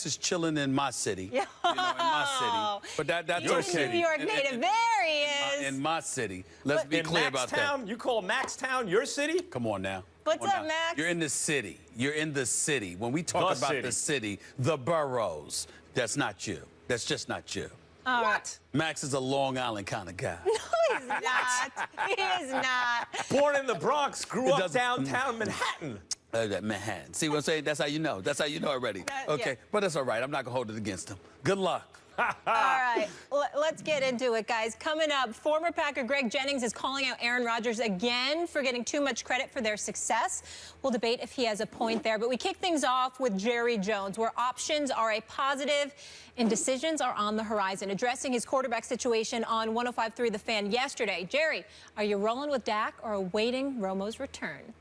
Is chilling in my city, in my city. But that's your okay. city. New York native. There he is. In my city. Let's be clear about that. You call Maxtown your city? Come on now. What's up, Max? You're in the city. You're in the city. When we talk about the city, the boroughs, that's not you. That's just not you. What? Max is a Long Island kind of guy. No, he's not. He is not. Born in the Bronx, grew up downtown Manhattan. Manhattan. See what I'm saying? That's how you know. That's how you know already. Okay, yeah. but that's all right. I'm not going to hold it against him. Good luck. All right, let's get into it, guys. Coming up, former Packer Greg Jennings is calling out Aaron Rodgers again for getting too much credit for their success. We'll debate if he has a point there, but we kick things off with Jerry Jones, where options are a positive and decisions are on the horizon. Addressing his quarterback situation on 105.3 The Fan yesterday. Jerry, are you rolling with Dak or awaiting Romo's return?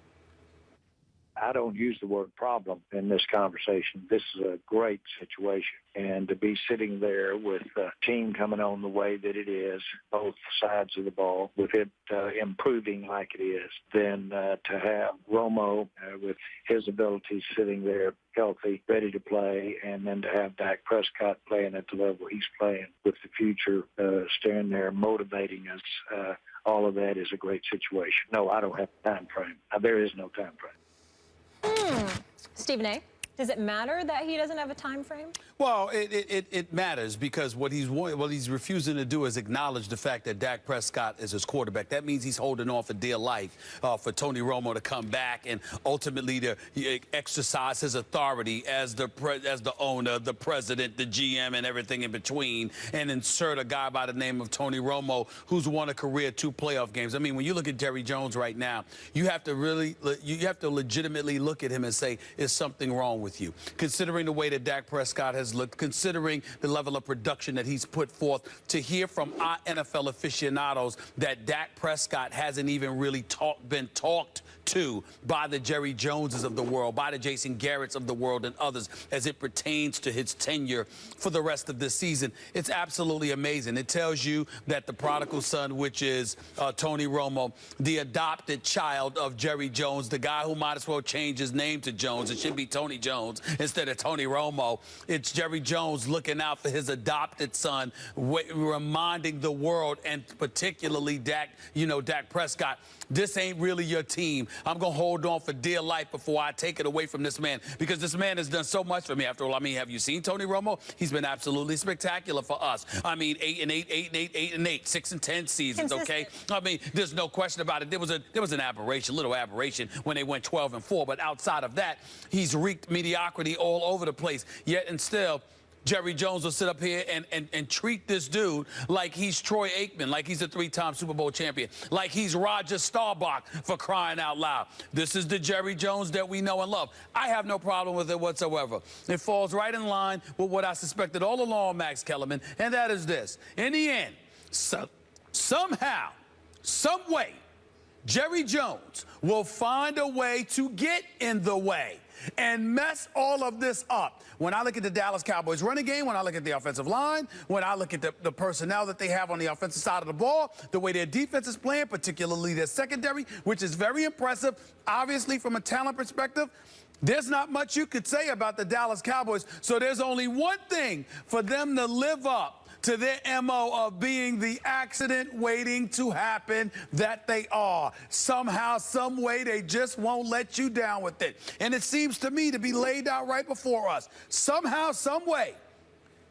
I don't use the word problem in this conversation. This is a great situation. And to be sitting there with a team coming on the way that it is, both sides of the ball, with it improving like it is, then to have Romo with his abilities sitting there healthy, ready to play, and then to have Dak Prescott playing at the level he's playing with the future standing there motivating us, all of that is a great situation. No, I don't have a time frame. There is no time frame. Stephen A., does it matter that he doesn't have a time frame? Well, it matters because what he's refusing to do is acknowledge the fact that Dak Prescott is his quarterback. That means he's holding on for dear life for Tony Romo to come back and ultimately to exercise his authority as the owner, the president, the GM, and everything in between, and insert a guy by the name of Tony Romo who's won a career 2 playoff games. I mean, when you look at Jerry Jones right now, you have to legitimately look at him and say, is something wrong with you? Considering the way that Dak Prescott has looked, considering the level of production that he's put forth, to hear from our NFL aficionados that Dak Prescott hasn't even really been talked to by the Jerry Joneses of the world, by the Jason Garretts of the world and others as it pertains to his tenure for the rest of this season. It's absolutely amazing. It tells you that the prodigal son, which is Tony Romo, the adopted child of Jerry Jones, the guy who might as well change his name to Jones. It should be Tony Jones instead of Tony Romo. It's Jerry Jones looking out for his adopted son, reminding the world, and particularly Dak Prescott, this ain't really your team. I'm going to hold on for dear life before I take it away from this man, because this man has done so much for me. After all, I mean, have you seen Tony Romo? He's been absolutely spectacular for us. I mean, 8-8, 8-8, 8-8, 6-10 seasons, okay? I mean, there's no question about it. There was an aberration, little aberration when they went 12-4, but outside of that, he's wreaked mediocrity all over the place. Yet and still, Jerry Jones will sit up here and treat this dude like he's Troy Aikman, like he's a 3-time Super Bowl champion, like he's Roger Staubach, for crying out loud. This is the Jerry Jones that we know and love. I have no problem with it whatsoever. It falls right in line with what I suspected all along, Max Kellerman, and that is this. In the end, somehow, some way, Jerry Jones will find a way to get in the way and mess all of this up. When I look at the Dallas Cowboys running game, when I look at the offensive line, when I look at the personnel that they have on the offensive side of the ball, the way their defense is playing, particularly their secondary, which is very impressive, obviously from a talent perspective, there's not much you could say about the Dallas Cowboys. So there's only one thing for them to live up to their MO of being the accident waiting to happen that they are. Somehow, some way, they just won't let you down with it. And it seems to me to be laid out right before us. Somehow, some way,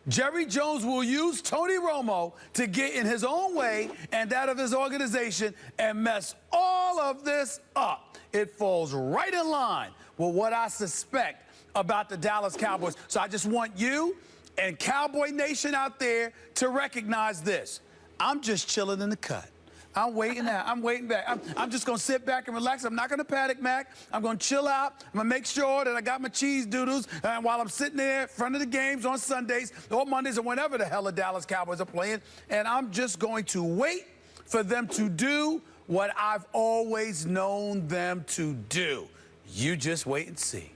Jerry Jones will use Tony Romo to get in his own way and that of his organization and mess all of this up. It falls right in line with what I suspect about the Dallas Cowboys. So I just want you and Cowboy Nation out there to recognize this. I'm just chilling in the cut. I'm waiting out. I'm waiting back. I'm just going to sit back and relax. I'm not going to panic, Mac. I'm going to chill out. I'm going to make sure that I got my cheese doodles while I'm sitting there in front of the games on Sundays or Mondays or whenever the hell the Dallas Cowboys are playing. And I'm just going to wait for them to do what I've always known them to do. You just wait and see.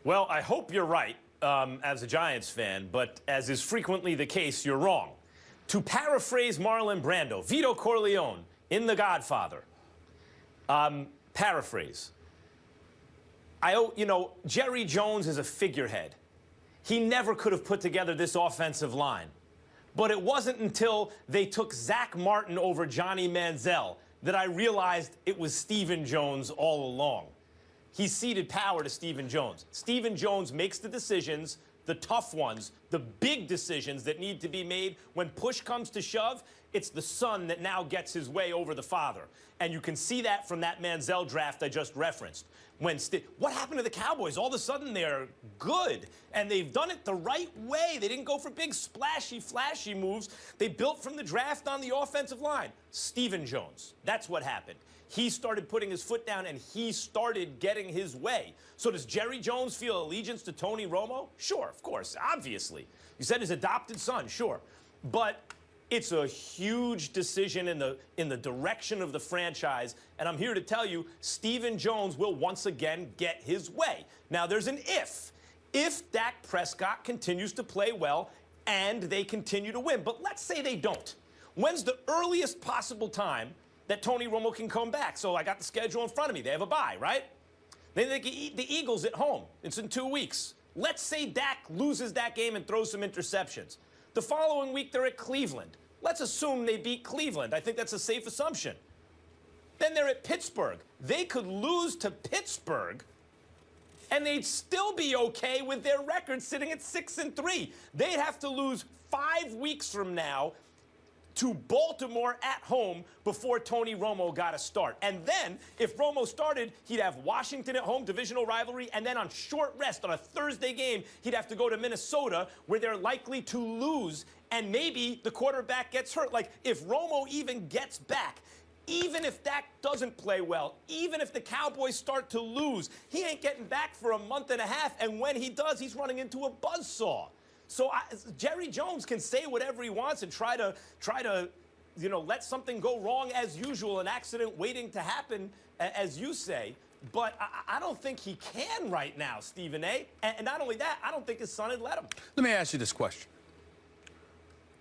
Well, I hope you're right. As a Giants fan, but as is frequently the case, you're wrong. To paraphrase Marlon Brando, Vito Corleone in The Godfather, paraphrase. Jerry Jones is a figurehead. he never could have put together this offensive line. But it wasn't until they took Zach Martin over Johnny Manziel that I realized it was Stephen Jones all along. He ceded power to Stephen Jones. Stephen Jones makes the decisions, the tough ones, the big decisions that need to be made. When push comes to shove, it's the son that now gets his way over the father. And you can see that from that Manziel draft I just referenced. What happened to the Cowboys? All of a sudden, they're good, and they've done it the right way. They didn't go for big, splashy, flashy moves. They built from the draft on the offensive line. Stephen Jones, that's what happened. He started putting his foot down, and he started getting his way. So does Jerry Jones feel allegiance to Tony Romo? Sure, of course, obviously. You said his adopted son, sure. But it's a huge decision in the direction of the franchise, and I'm here to tell you, Stephen Jones will once again get his way. Now, there's an if. If Dak Prescott continues to play well and they continue to win. But let's say they don't. When's the earliest possible time that Tony Romo can come back? So I got the schedule in front of me. They have a bye, right? Then they can eat the Eagles at home. It's in 2 weeks. Let's say Dak loses that game and throws some interceptions. The following week, they're at Cleveland. Let's assume they beat Cleveland. I think that's a safe assumption. Then they're at Pittsburgh. They could lose to Pittsburgh, and they'd still be okay with their record sitting at 6-3. They'd have to lose 5 weeks from now to Baltimore at home before Tony Romo got a start. And then, if Romo started, he'd have Washington at home, divisional rivalry, and then on short rest on a Thursday game, he'd have to go to Minnesota, where they're likely to lose, and maybe the quarterback gets hurt. Like, if Romo even gets back, even if Dak doesn't play well, even if the Cowboys start to lose, he ain't getting back for a month and a half, and when he does, he's running into a buzzsaw. So Jerry Jones can say whatever he wants and try to, let something go wrong as usual, an accident waiting to happen, as you say. But I don't think he can right now, Stephen A. And not only that, I don't think his son had let him. Let me ask you this question.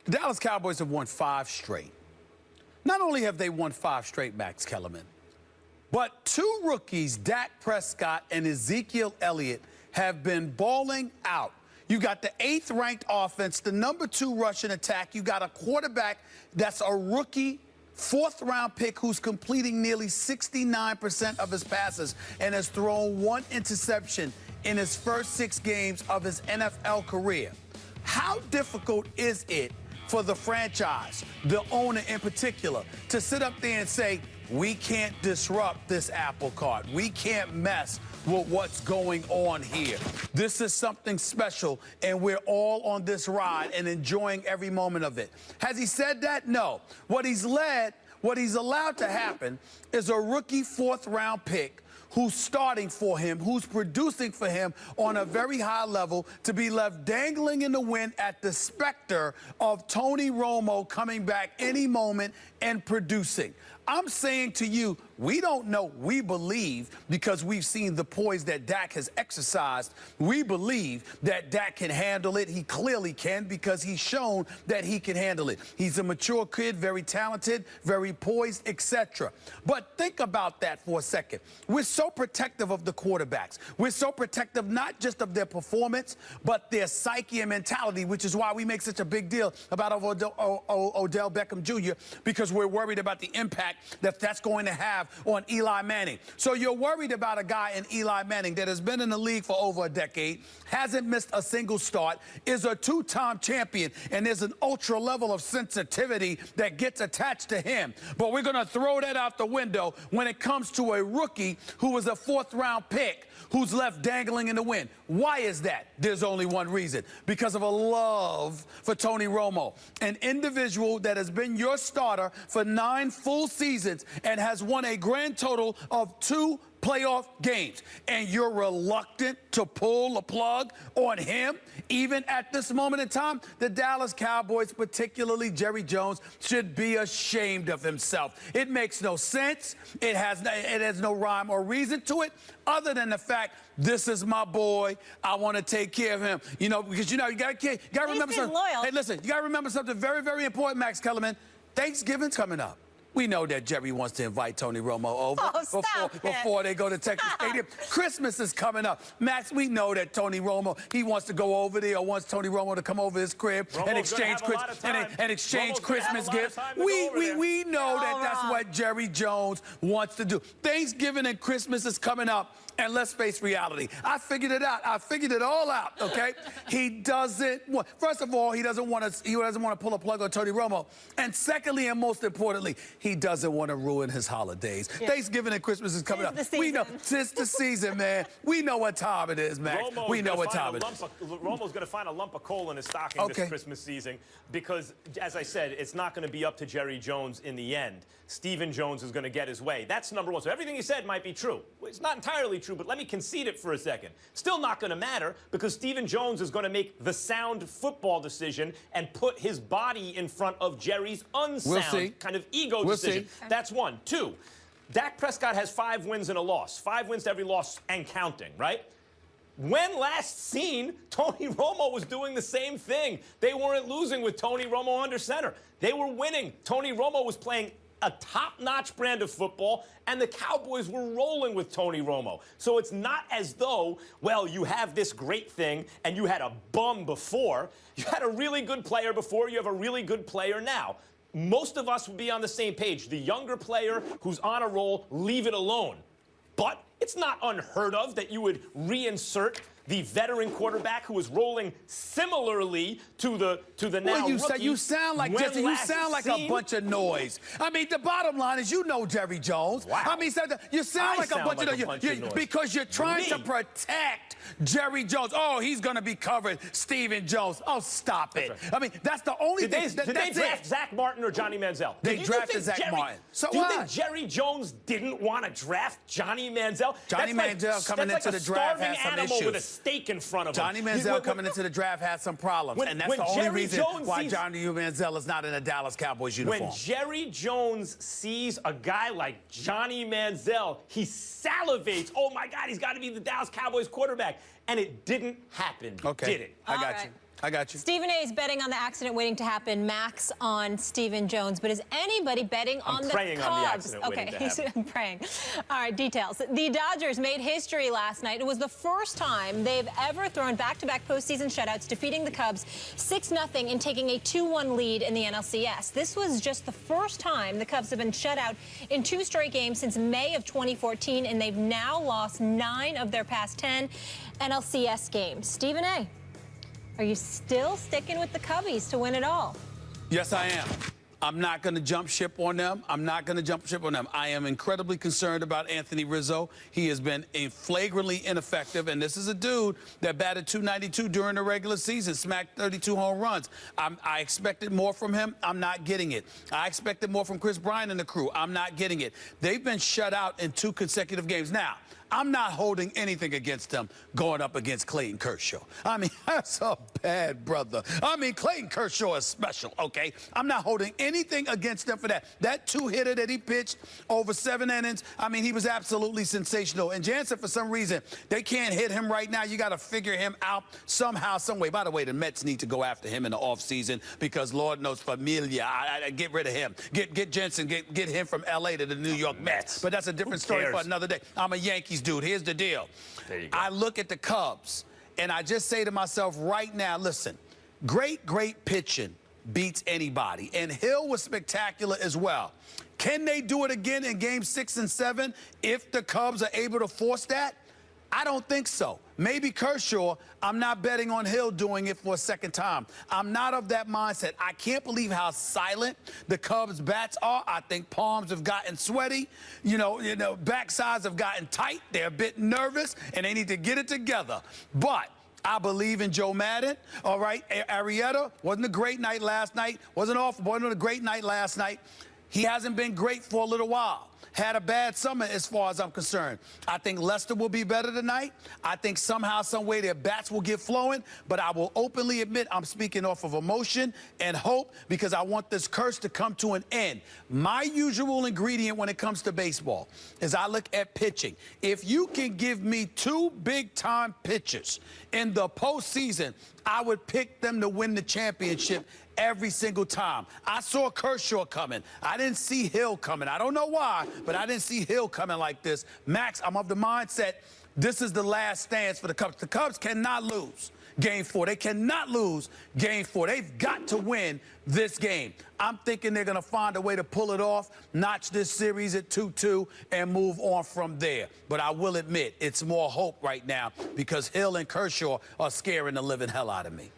The Dallas Cowboys have won 5 straight. Not only have they won 5 straight, Max Kellerman, but 2 rookies, Dak Prescott and Ezekiel Elliott, have been balling out. You got the 8th-ranked offense, the number 2 rushing attack. You got a quarterback that's a rookie 4th-round pick who's completing nearly 69% of his passes and has thrown 1 interception in his first 6 games of his NFL career. How difficult is it for the franchise, the owner in particular, to sit up there and say, we can't disrupt this apple cart. We can't mess with what's going on here. This is something special, and we're all on this ride and enjoying every moment of it. Has he said that? No. What he's allowed to happen is a rookie 4th-round pick who's starting for him, who's producing for him on a very high level, to be left dangling in the wind at the specter of Tony Romo coming back any moment and producing. I'm saying to you, we don't know. We believe, because we've seen the poise that Dak has exercised, we believe that Dak can handle it. He clearly can, because he's shown that he can handle it. He's a mature kid, very talented, very poised, etc. But think about that for a second. We're so protective of the quarterbacks. We're so protective not just of their performance, but their psyche and mentality, which is why we make such a big deal about Odell Beckham Jr., because we're worried about the impact that that's going to have on Eli Manning. So you're worried about a guy in Eli Manning that has been in the league for over a decade, hasn't missed a single start, is a 2-time champion, and there's an ultra level of sensitivity that gets attached to him. But we're going to throw that out the window when it comes to a rookie who was a 4th-round pick who's left dangling in the wind. Why is that? There's only one reason. Because of a love for Tony Romo, an individual that has been your starter for 9 full seasons and has won a grand total of 2 playoff games, and you're reluctant to pull the plug on him, even at this moment in time. The Dallas Cowboys, particularly Jerry Jones, should be ashamed of himself. It makes no sense. It has no rhyme or reason to it, other than the fact, this is my boy. I want to take care of him. Because you got to remember something. Loyal. Hey, listen, you got to remember something very, very important, Max Kellerman. Thanksgiving's coming up. We know that Jerry wants to invite Tony Romo over before they go to Texas Stadium. Christmas is coming up. Max, we know that Tony Romo, he wants to go over there or wants Tony Romo to come over his crib and exchange Christmas gifts. We know that that's what Jerry Jones wants to do. Thanksgiving and Christmas is coming up. And let's face reality. I figured it out. I figured it all out, okay? He doesn't want, first of all, he doesn't want to pull a plug on Tony Romo. And secondly, and most importantly, he doesn't want to ruin his holidays. Yeah. Thanksgiving and Christmas is coming up. We know, it's the season, man. We know what time it is, Max. We know what time it is. Romo's going to find a lump of coal in his stocking this Christmas season because, as I said, it's not going to be up to Jerry Jones in the end. Stephen Jones is going to get his way. That's number one. So everything he said might be true. It's not entirely true, but let me concede it for a second. Still not going to matter because Stephen Jones is going to make the sound football decision and put his body in front of Jerry's unsound kind of ego decision. That's one. Two, Dak Prescott has 5 wins and a loss. 5 wins to every loss and counting, right? When last seen, Tony Romo was doing the same thing. They weren't losing with Tony Romo under center. They were winning. Tony Romo was playing a top-notch brand of football, and the Cowboys were rolling with Tony Romo. So it's not as though, well, you have this great thing and you had a bum before. You had a really good player before. You have a really good player now. Most of us would be on the same page. The younger player who's on a roll, leave it alone. But it's not unheard of that you would reinsert the veteran quarterback who is rolling similarly to the now rookie. You sound like Jesse, you sound like a bunch of noise. I mean, the bottom line is you know Jerry Jones. Wow. I mean, you sound like a bunch of noise because you're trying to protect Jerry Jones. Oh, he's going to be covered. Stephen Jones. Oh, stop it. Right. I mean, that's the only thing. Did they draft Zach Martin or Johnny Manziel? They drafted Zach Martin. So do you think Jerry Jones didn't want to draft Johnny Manziel? Johnny Manziel coming into the draft has some issues. With a steak in front of him. Johnny Manziel coming into the draft had some problems, and that's the only reason why Johnny Manziel is not in a Dallas Cowboys uniform. When Jerry Jones sees a guy like Johnny Manziel, he salivates. Oh, my God, he's got to be the Dallas Cowboys quarterback. And it didn't happen, did it? I got you. I got you. Stephen A. is betting on the accident waiting to happen. Max on Stephen Jones. But is anybody betting on the Cubs? I'm praying on the accident waiting to happen. He's praying. All right, details. The Dodgers made history last night. It was the first time they've ever thrown back-to-back postseason shutouts, defeating the Cubs 6-0 and taking a 2-1 lead in the NLCS. This was just the first time the Cubs have been shut out in 2 straight games since May of 2014, and they've now lost 9 of their past 10 NLCS games. Stephen A., are you still sticking with the Cubbies to win it all? Yes, I am. I'm not going to jump ship on them. I am incredibly concerned about Anthony Rizzo. He has been flagrantly ineffective, and this is a dude that batted .292 during the regular season, smacked 32 home runs. I expected more from him. I'm not getting it. I expected more from Chris Bryant and the crew. I'm not getting it. They've been shut out in 2 consecutive games. Now, I'm not holding anything against them going up against Clayton Kershaw. I mean, that's a bad brother. I mean, Clayton Kershaw is special, okay? I'm not holding anything against them for that. That 2-hitter that he pitched over 7 innings, I mean, he was absolutely sensational. And Jansen, for some reason, they can't hit him right now. You got to figure him out somehow, some way. By the way, the Mets need to go after him in the offseason because Lord knows Familia. Get rid of him. Get Jansen, get him from L.A. to the New York Mets. But that's a different story for another day. I'm a Yankees dude. Here's the deal. There you go. I look at the Cubs, and I just say to myself right now, listen, great pitching beats anybody. And Hill was spectacular as well. Can they do it again in Game 6 and 7 if the Cubs are able to force that? I don't think so. Maybe Kershaw. I'm not betting on Hill doing it for a second time. I'm not of that mindset. I can't believe how silent the Cubs' bats are. I think palms have gotten sweaty. You know, backsides have gotten tight. They're a bit nervous, and they need to get it together. But I believe in Joe Madden. All right, Arrieta wasn't a great night last night. Wasn't a great night last night. He hasn't been great for a little while. had a bad summer as far as I'm concerned. I think Leicester will be better tonight. I think somehow, some way their bats will get flowing, but I will openly admit I'm speaking off of emotion and hope because I want this curse to come to an end. My usual ingredient when it comes to baseball is I look at pitching. If you can give me two big-time pitchers in the postseason, I would pick them to win the championship every single time. I saw Kershaw coming. I didn't see Hill coming. I don't know why, but I didn't see Hill coming like this. Max, I'm of the mindset this is the last stance for the Cubs. The Cubs cannot lose Game 4. They cannot lose Game 4. They've got to win this game. I'm thinking they're going to find a way to pull it off, notch this series at 2-2, and move on from there. But I will admit, it's more hope right now because Hill and Kershaw are scaring the living hell out of me.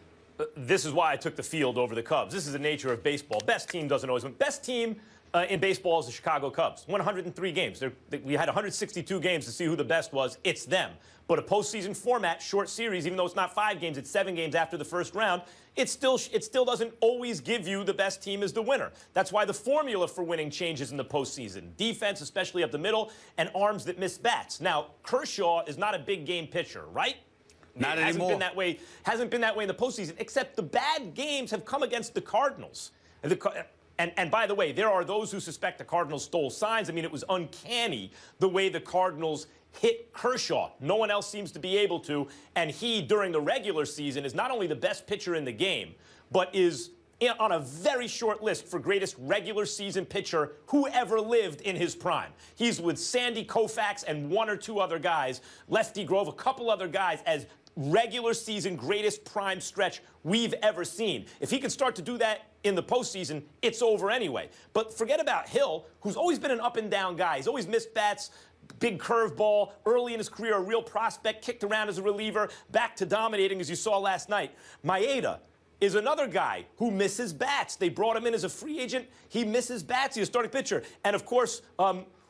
This is why I took the field over the Cubs. This is the nature of baseball. Best team doesn't always win. Best team in baseball is the Chicago Cubs. Won 103 games. We had 162 games to see who the best was. It's them. But a postseason format, short series, even though it's not 5 games, it's 7 games after the first round, it still doesn't always give you the best team as the winner. That's why the formula for winning changes in the postseason. Defense, especially up the middle, and arms that miss bats. Now, Kershaw is not a big game pitcher, right? Not anymore. Hasn't been that way in the postseason, except the bad games have come against the Cardinals. And by the way, there are those who suspect the Cardinals stole signs. I mean, it was uncanny the way the Cardinals hit Kershaw. No one else seems to be able to. And he, during the regular season, is not only the best pitcher in the game, but is on a very short list for greatest regular season pitcher who ever lived in his prime. He's with Sandy Koufax and 1 or 2 other guys, Lefty Grove, a couple other guys, as regular season greatest prime stretch we've ever seen. If he can start to do that in the postseason, it's over anyway. But forget about Hill, who's always been an up-and-down guy. He's always missed bats, big curveball, early in his career, a real prospect, kicked around as a reliever, back to dominating, as you saw last night. Maeda is another guy who misses bats. They brought him in as a free agent. He misses bats. He's a starting pitcher. And, of course,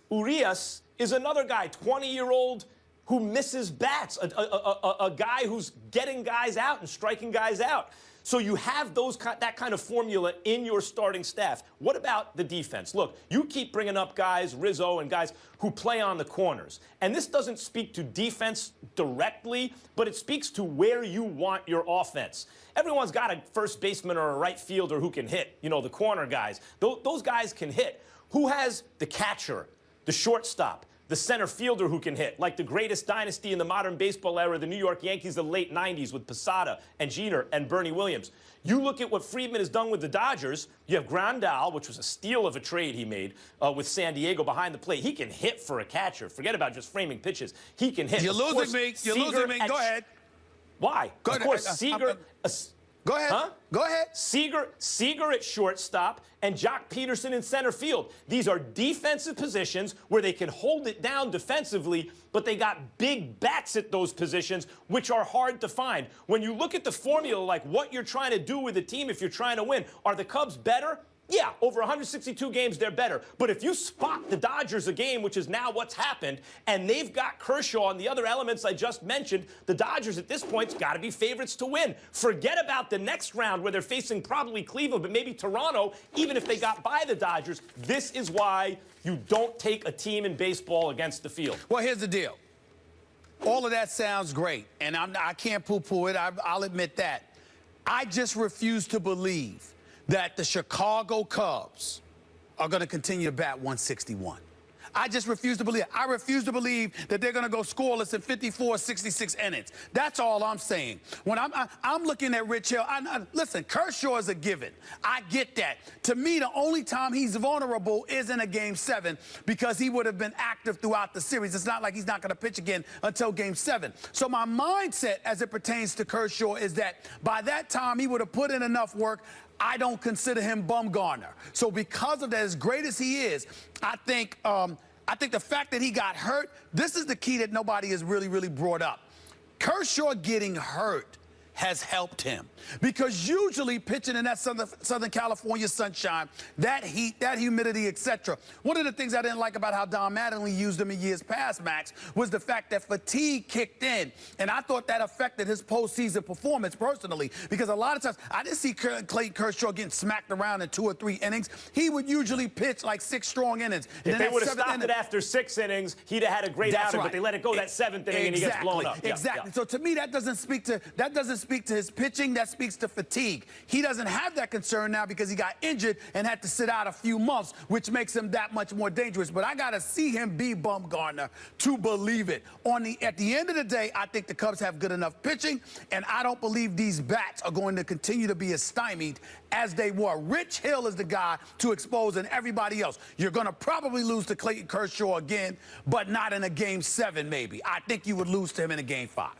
Urias is another guy, 20-year-old, who misses bats, a guy who's getting guys out and striking guys out. So you have that kind of formula in your starting staff. What about the defense? Look, you keep bringing up guys, Rizzo and guys who play on the corners. And this doesn't speak to defense directly, but it speaks to where you want your offense. Everyone's got a first baseman or a right fielder who can hit, you know, the corner guys. Those guys can hit. Who has the catcher, the shortstop, the center fielder who can hit, like the greatest dynasty in the modern baseball era, the New York Yankees of the late 90s with Posada and Jeter and Bernie Williams. You look at what Friedman has done with the Dodgers. You have Grandal, which was a steal of a trade he made with San Diego behind the plate. He can hit for a catcher. Forget about just framing pitches. He can hit. You're losing me. You're losing me. Go ahead. Why? Go of ahead. course, Seager... Go ahead. Huh? Go ahead. Seager at shortstop and Jock Peterson in center field. These are defensive positions where they can hold it down defensively, but they got big bats at those positions, which are hard to find. When you look at the formula, like what you're trying to do with a team if you're trying to win, are the Cubs better? Yeah, over 162 games, they're better. But if you spot the Dodgers a game, which is now what's happened, and they've got Kershaw and the other elements I just mentioned, the Dodgers at this point's got to be favorites to win. Forget about the next round where they're facing probably Cleveland, but maybe Toronto, even if they got by the Dodgers. This is why you don't take a team in baseball against the field. Well, here's the deal. All of that sounds great, and I can't poo-poo it. I'll admit that. I just refuse to believe that the Chicago Cubs are going to continue to bat 161. I just refuse to believe it. I refuse to believe that they're going to go scoreless in 54, 66 innings. That's all I'm saying. When I'm looking at Rich Hill, listen, Kershaw is a given. I get that. To me, the only time he's vulnerable is in a Game 7 because he would have been active throughout the series. It's not like he's not going to pitch again until Game 7. So my mindset as it pertains to Kershaw is that by that time he would have put in enough work. I don't consider him Bumgarner. So because of that, as great as he is, I think the fact that he got hurt, this is the key that nobody has really brought up. Kershaw getting hurt has helped him. Because usually pitching in that Southern California sunshine, that heat, that humidity, etc. One of the things I didn't like about how Don Mattingly used him in years past, Max, was the fact that fatigue kicked in. And I thought that affected his postseason performance personally, because a lot of times I didn't see Clayton Kershaw getting smacked around in 2 or 3 innings. He would usually pitch like 6 strong innings. If they would have stopped it after 6 innings, he'd have had a great outing, right. But they let it go that 7th inning and he gets blown up. Exactly. Yeah. So to me, that doesn't speak to his pitching. That speaks to fatigue. He doesn't have that concern now because he got injured and had to sit out a few months, which makes him that much more dangerous. But I got to see him be Bumgarner to believe it. At the end of the day, I think the Cubs have good enough pitching, and I don't believe these bats are going to continue to be as stymied as they were. Rich Hill is the guy to expose, and everybody else. You're going to probably lose to Clayton Kershaw again, but not in a Game 7 maybe. I think you would lose to him in a Game 5.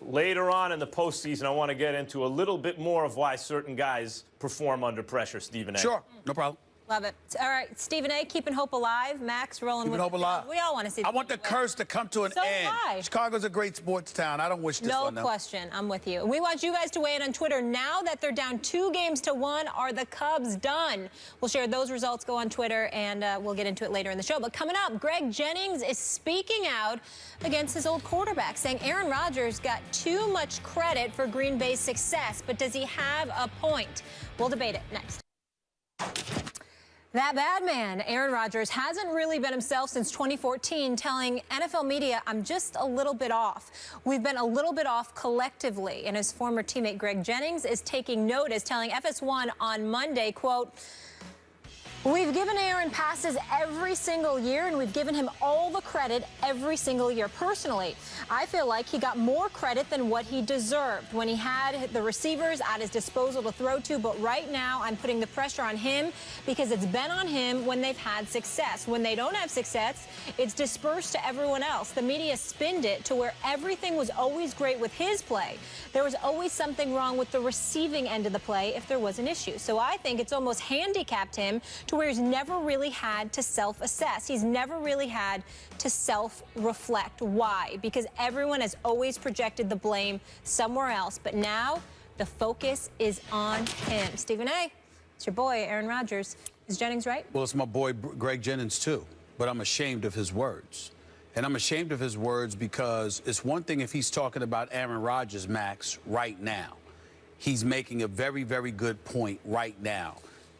Later on in the postseason, I want to get into a little bit more of why certain guys perform under pressure, Stephen A. Sure, no problem. Love it. All right, Stephen A., keeping hope alive. Max, rolling with hope alive. We all want to see. I want the curse to come to an end. Why? Chicago's a great sports town. I don't wish this on them. No question. I'm with you. We want you guys to weigh in on Twitter. Now that they're down 2-1, are the Cubs done? We'll share those results. Go on Twitter, and we'll get into it later in the show. But coming up, Greg Jennings is speaking out against his old quarterback, saying Aaron Rodgers got too much credit for Green Bay's success. But does he have a point? We'll debate it next. That bad man, Aaron Rodgers, hasn't really been himself since 2014, telling NFL media, I'm just a little bit off. We've been a little bit off collectively. And his former teammate Greg Jennings is taking notice, telling FS1 on Monday, quote, we've given Aaron passes every single year, and we've given him all the credit every single year. Personally, I feel like he got more credit than what he deserved when he had the receivers at his disposal to throw to. But right now, I'm putting the pressure on him because it's been on him when they've had success. When they don't have success, it's dispersed to everyone else. The media spinned it to where everything was always great with his play. There was always something wrong with the receiving end of the play if there was an issue. So I think it's almost handicapped him to where he's never really had to self-assess. He's never really had to self-reflect. Why? Because everyone has always projected the blame somewhere else. But now the focus is on him. Stephen A., it's your boy, Aaron Rodgers. Is Jennings right? Well, it's my boy, Greg Jennings, too. But I'm ashamed of his words. And I'm ashamed of his words because it's one thing if he's talking about Aaron Rodgers, Max, right now. He's making a very, very good point right now.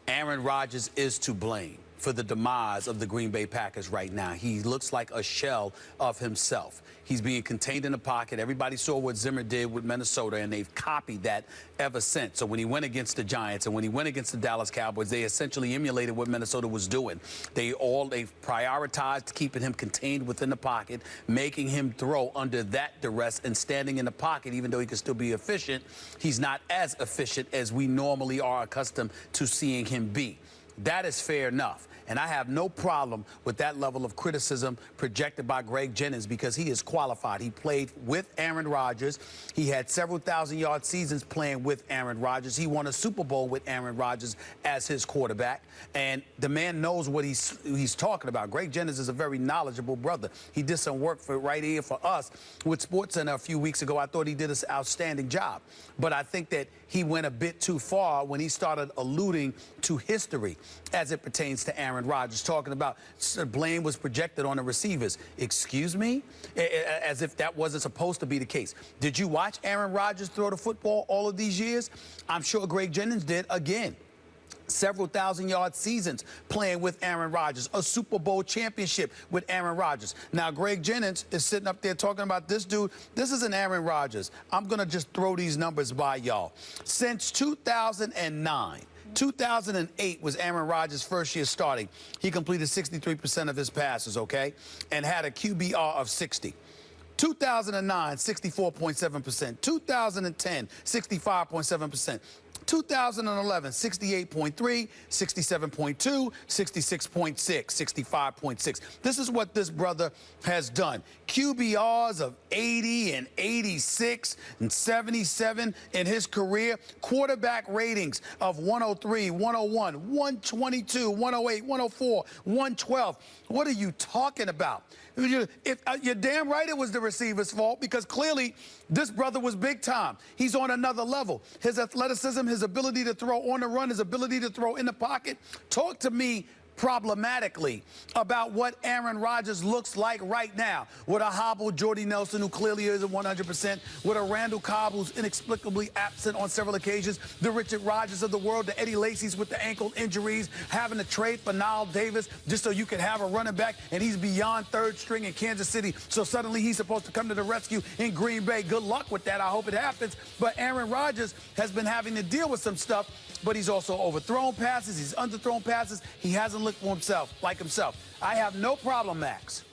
Aaron Rodgers is to blame for the demise of the Green Bay Packers right now. He looks like a shell of himself. He's being contained in the pocket. Everybody saw what Zimmer did with Minnesota, and they've copied that ever since. So when he went against the Giants and when he went against the Dallas Cowboys, they essentially emulated what Minnesota was doing. They've prioritized keeping him contained within the pocket, making him throw under that duress and standing in the pocket, even though he can still be efficient. He's not as efficient as we normally are accustomed to seeing him be. That is fair enough. And I have no problem with that level of criticism projected by Greg Jennings because he is qualified. He played with Aaron Rodgers. He had several 1,000-yard seasons playing with Aaron Rodgers. He won a Super Bowl with Aaron Rodgers as his quarterback. And the man knows what he's talking about. Greg Jennings is a very knowledgeable brother. He did some work right here for us with SportsCenter a few weeks ago. I thought he did an outstanding job. But I think that he went a bit too far when he started alluding to history as it pertains to Aaron Rodgers, talking about blame was projected on the receivers. Excuse me? As if that wasn't supposed to be the case. Did you watch Aaron Rodgers throw the football all of these years? I'm sure Greg Jennings did again. Several 1,000-yard seasons playing with Aaron Rodgers, a Super Bowl championship with Aaron Rodgers. Now, Greg Jennings is sitting up there talking about this dude. This is an Aaron Rodgers. I'm going to just throw these numbers by y'all. Since 2009, 2008 was Aaron Rodgers' first year starting. He completed 63% of his passes, okay, and had a QBR of 60. 2009, 64.7%. 2010, 65.7%. 2011, 68.3, 67.2, 66.6, 65.6. This is what this brother has done. QBRs of 80 and 86 and 77 in his career. Quarterback ratings of 103, 101, 122, 108, 104, 112. What are you talking about? You're damn right it was the receiver's fault, because clearly this brother was big time. He's on another level. His athleticism, his ability to throw on the run, his ability to throw in the pocket. Talk to me problematically about what Aaron Rodgers looks like right now, with a hobbled Jordy Nelson, who clearly isn't 100%, with a Randall Cobb who's inexplicably absent on several occasions, the Richard Rodgers of the world, the Eddie Lacy's with the ankle injuries, having to trade for Niall Davis just so you can have a running back, and he's beyond third string in Kansas City, so suddenly he's supposed to come to the rescue in Green Bay. Good luck with that. I hope it happens. But Aaron Rodgers has been having to deal with some stuff, but he's also overthrown passes. He's underthrown passes. He hasn't looked for himself, like himself. I have no problem, Max,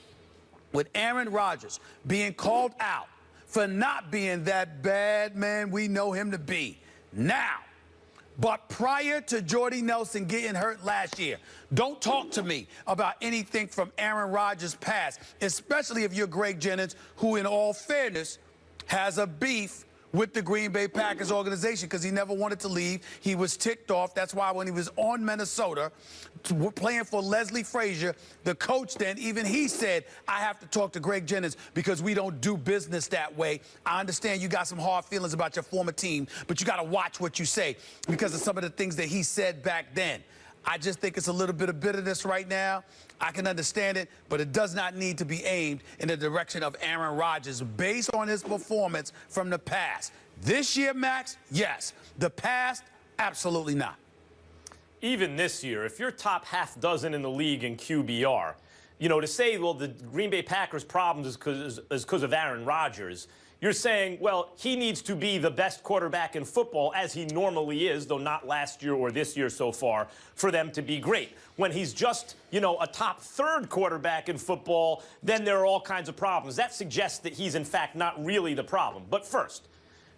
with Aaron Rodgers being called out for not being that bad man we know him to be now. But prior to Jordy Nelson getting hurt last year, don't talk to me about anything from Aaron Rodgers' past, especially if you're Greg Jennings, who, in all fairness, has a beef with the Green Bay Packers organization because he never wanted to leave. He was ticked off. That's why when he was on Minnesota playing for Leslie Frazier, the coach then, even he said, I have to talk to Greg Jennings because we don't do business that way. I understand you got some hard feelings about your former team, but you got to watch what you say because of some of the things that he said back then. I just think it's a little bit of bitterness right now. I can understand it, but it does not need to be aimed in the direction of Aaron Rodgers based on his performance from the past. This year, Max, yes. The past, absolutely not. Even this year, if you're top half dozen in the league in QBR, you know, to say, well, the Green Bay Packers' problems is because of Aaron Rodgers, you're saying, well, he needs to be the best quarterback in football, as he normally is, though not last year or this year so far, for them to be great. When he's just, you know, a top third quarterback in football, then there are all kinds of problems. That suggests that he's, in fact, not really the problem. But first,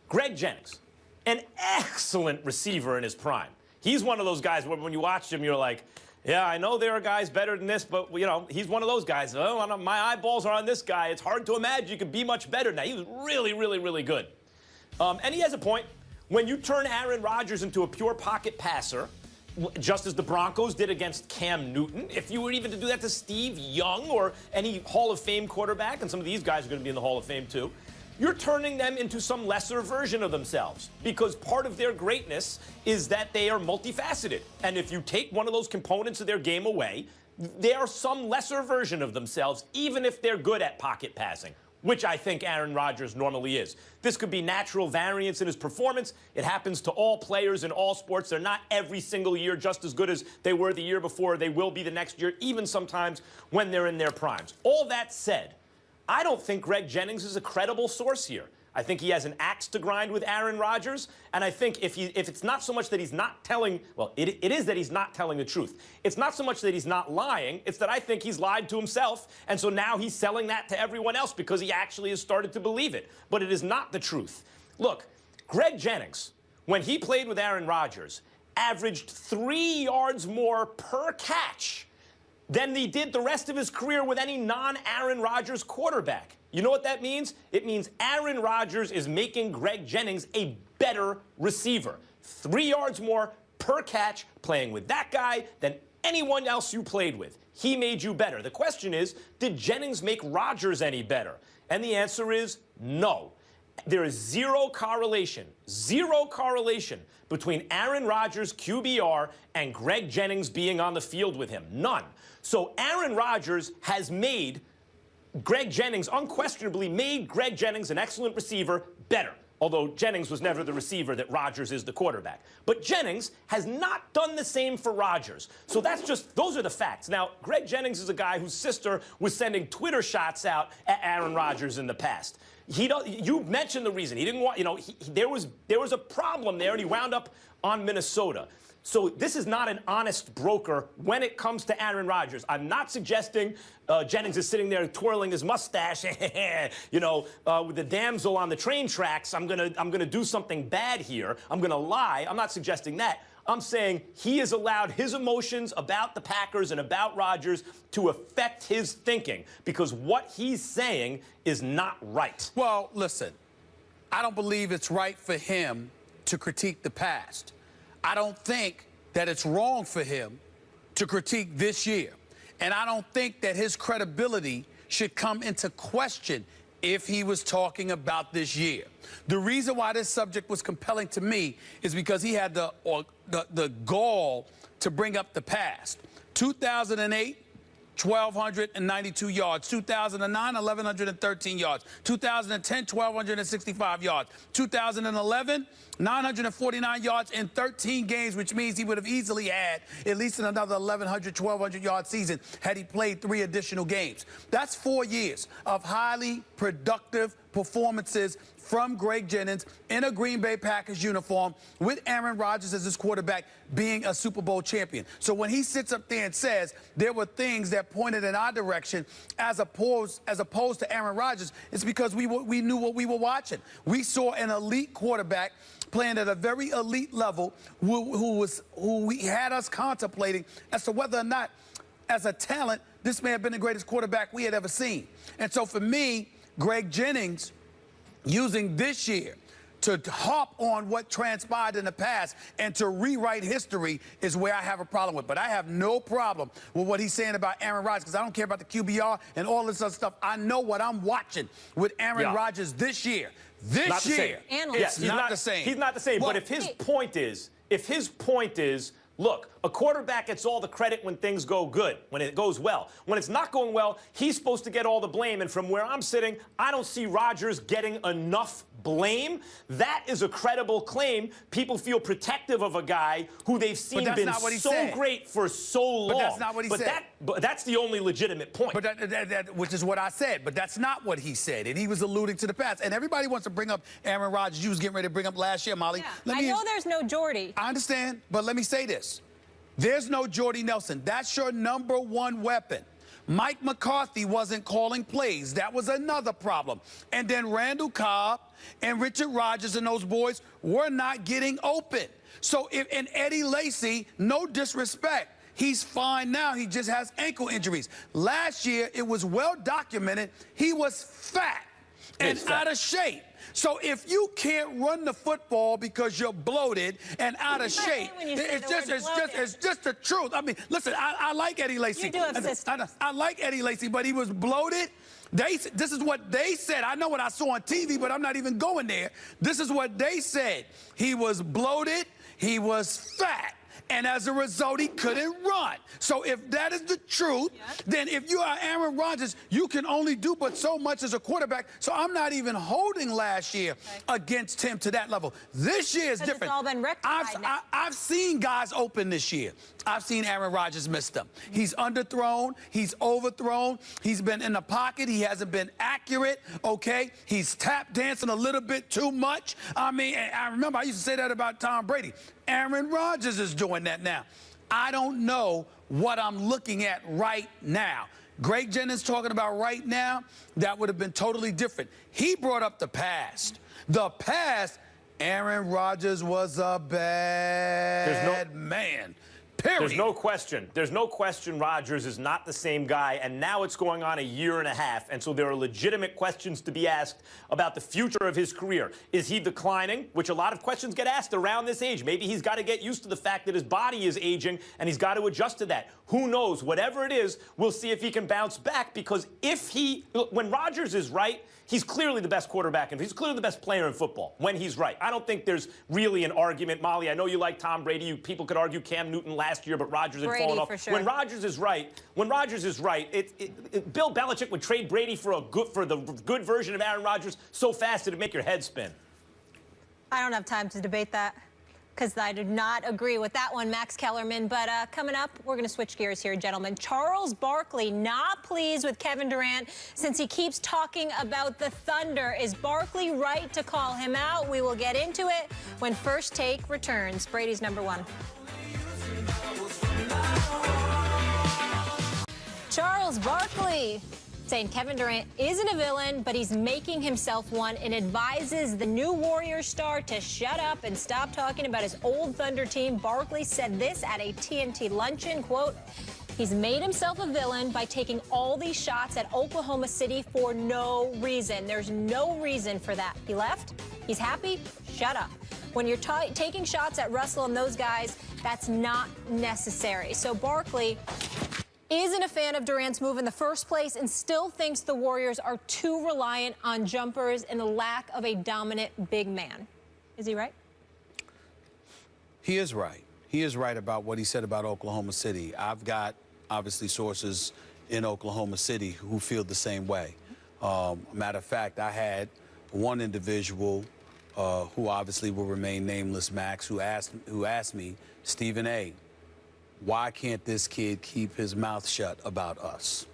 Greg Jennings, an excellent receiver in his prime. He's one of those guys where when you watch him, you're like, yeah, I know there are guys better than this, but, you know, he's one of those guys. Oh, my eyeballs are on this guy. It's hard to imagine you could be much better now. He was really, really, really good. And he has a point. When you turn Aaron Rodgers into a pure pocket passer, just as the Broncos did against Cam Newton, if you were even to do that to Steve Young or any Hall of Fame quarterback, and some of these guys are going to be in the Hall of Fame too, you're turning them into some lesser version of themselves, because part of their greatness is that they are multifaceted. And if you take one of those components of their game away, they are some lesser version of themselves, even if they're good at pocket passing, which I think Aaron Rodgers normally is. This could be natural variance in his performance. It happens to all players in all sports. They're not every single year just as good as they were the year before. They will be the next year, even sometimes when they're in their primes. All that said, I don't think Greg Jennings is a credible source here. I think he has an axe to grind with Aaron Rodgers, and I think if it's not so much that he's not telling, well, it is that he's not telling the truth. It's not so much that he's not lying, it's that I think he's lied to himself, and so now he's selling that to everyone else because he actually has started to believe it. But it is not the truth. Look, Greg Jennings, when he played with Aaron Rodgers, averaged 3 yards more per catch than he did the rest of his career with any non-Aaron Rodgers quarterback. You know what that means? It means Aaron Rodgers is making Greg Jennings a better receiver. 3 yards more per catch playing with that guy than anyone else you played with. He made you better. The question is, did Jennings make Rodgers any better? And the answer is no. There is zero correlation between Aaron Rodgers' QBR and Greg Jennings being on the field with him. None. So Aaron Rodgers has made Greg Jennings, unquestionably made Greg Jennings, an excellent receiver, better. Although Jennings was never the receiver that Rodgers is the quarterback. But Jennings has not done the same for Rodgers. So that's just, those are the facts. Now, Greg Jennings is a guy whose sister was sending Twitter shots out at Aaron Rodgers in the past. You mentioned the reason. He didn't want, you know, there was a problem there, and he wound up on Minnesota. So this is not an honest broker when it comes to Aaron Rodgers. I'm not suggesting Jennings is sitting there twirling his mustache, you know, with the damsel on the train tracks. I'm gonna do something bad here. I'm gonna lie. I'm not suggesting that. I'm saying he has allowed his emotions about the Packers and about Rodgers to affect his thinking because what he's saying is not right. Well, listen, I don't believe it's right for him to critique the past. I don't think that it's wrong for him to critique this year. And I don't think that his credibility should come into question if he was talking about this year. The reason why this subject was compelling to me is because he had the gall to bring up the past. 2008, 1,292 yards. 2009, 1,113 yards. 2010, 1,265 yards. 2011, 949 yards in 13 games, which means he would have easily had at least another 1,100, 1,200 yard season had he played 3 additional games. That's 4 years of highly productive performances from Greg Jennings in a Green Bay Packers uniform with Aaron Rodgers as his quarterback being a Super Bowl champion. So when he sits up there and says there were things that pointed in our direction as opposed to Aaron Rodgers, it's because we knew what we were watching. We saw an elite quarterback playing at a very elite level who we had us contemplating as to whether or not, as a talent, this may have been the greatest quarterback we had ever seen. And so for me, Greg Jennings using this year to hop on what transpired in the past and to rewrite history is where I have a problem with. But I have no problem with what he's saying about Aaron Rodgers because I don't care about the QBR and all this other stuff. I know what I'm watching with Aaron Rodgers this year. This year, it's not the same. He's not the same. Well, but if his point is, look, a quarterback gets all the credit when things go good, when it goes well. When it's not going well, he's supposed to get all the blame. And from where I'm sitting, I don't see Rodgers getting enough blame. That is a credible claim. People feel protective of a guy who they've seen been so great for so long. But that's not what he said. But that's the only legitimate point. But which is what I said. But that's not what he said. And he was alluding to the past. And everybody wants to bring up Aaron Rodgers. You was getting ready to bring up last year, Molly. Yeah. I know there's no Jordy. I understand. But let me say this. There's no Jordy Nelson. That's your number one weapon. Mike McCarthy wasn't calling plays. That was another problem. And then Randall Cobb and Richard Rodgers and those boys were not getting open. So and Eddie Lacy, no disrespect, he's fine now. He just has ankle injuries. Last year, it was well documented, he was fat and out of shape. So if you can't run the football because you're bloated and out of shape, it's just the truth. I mean, listen, I like Eddie Lacy. You do have systems. I like Eddie Lacy, but he was bloated. This is what they said. I know what I saw on TV, but I'm not even going there. This is what they said. He was bloated. He was fat. And as a result, he couldn't run. So if that is the truth, then if you are Aaron Rodgers, you can only do but so much as a quarterback. So I'm not even holding last year against him to that level. This year is different. It's all been rectified now. I've seen guys open this year. I've seen Aaron Rodgers miss them. He's underthrown. He's overthrown. He's been in the pocket. He hasn't been accurate, okay? He's tap dancing a little bit too much. I mean, I remember I used to say that about Tom Brady. Aaron Rodgers is doing that now. I don't know what I'm looking at right now. Greg Jennings talking about right now, that would have been totally different. He brought up the past. The past, Aaron Rodgers was a bad man. Period. There's no question. There's no question Rodgers is not the same guy, and now it's going on a year and a half, and so there are legitimate questions to be asked about the future of his career. Is he declining? Which a lot of questions get asked around this age. Maybe he's got to get used to the fact that his body is aging, and he's got to adjust to that. Who knows? Whatever it is, we'll see if he can bounce back, because when Rodgers is right, he's clearly the best quarterback, and he's clearly the best player in football when he's right. I don't think there's really an argument. Molly, I know you like Tom Brady. People could argue Cam Newton last year, but Rodgers had fallen off. For sure. When Rodgers is right, Bill Belichick would trade Brady for the good version of Aaron Rodgers so fast it'd make your head spin. I don't have time to debate that, because I do not agree with that one, Max Kellerman. But coming up, we're going to switch gears here, gentlemen. Charles Barkley not pleased with Kevin Durant since he keeps talking about the Thunder. Is Barkley right to call him out? We will get into it when First Take returns. Brady's number one. Charles Barkley saying Kevin Durant isn't a villain, but he's making himself one, and advises the new Warriors star to shut up and stop talking about his old Thunder team. Barkley said this at a TNT luncheon, quote, "He's made himself a villain by taking all these shots at Oklahoma City for no reason. There's no reason for that. He left. He's happy. Shut up." When you're taking shots at Russell and those guys, that's not necessary. So Barkley isn't a fan of Durant's move in the first place and still thinks the Warriors are too reliant on jumpers and the lack of a dominant big man. Is he right? He is right. He is right about what he said about Oklahoma City. I've got, obviously, sources in Oklahoma City who feel the same way. Matter of fact, I had one individual who obviously will remain nameless, Max, who asked me, Stephen A., why can't this kid keep his mouth shut about us?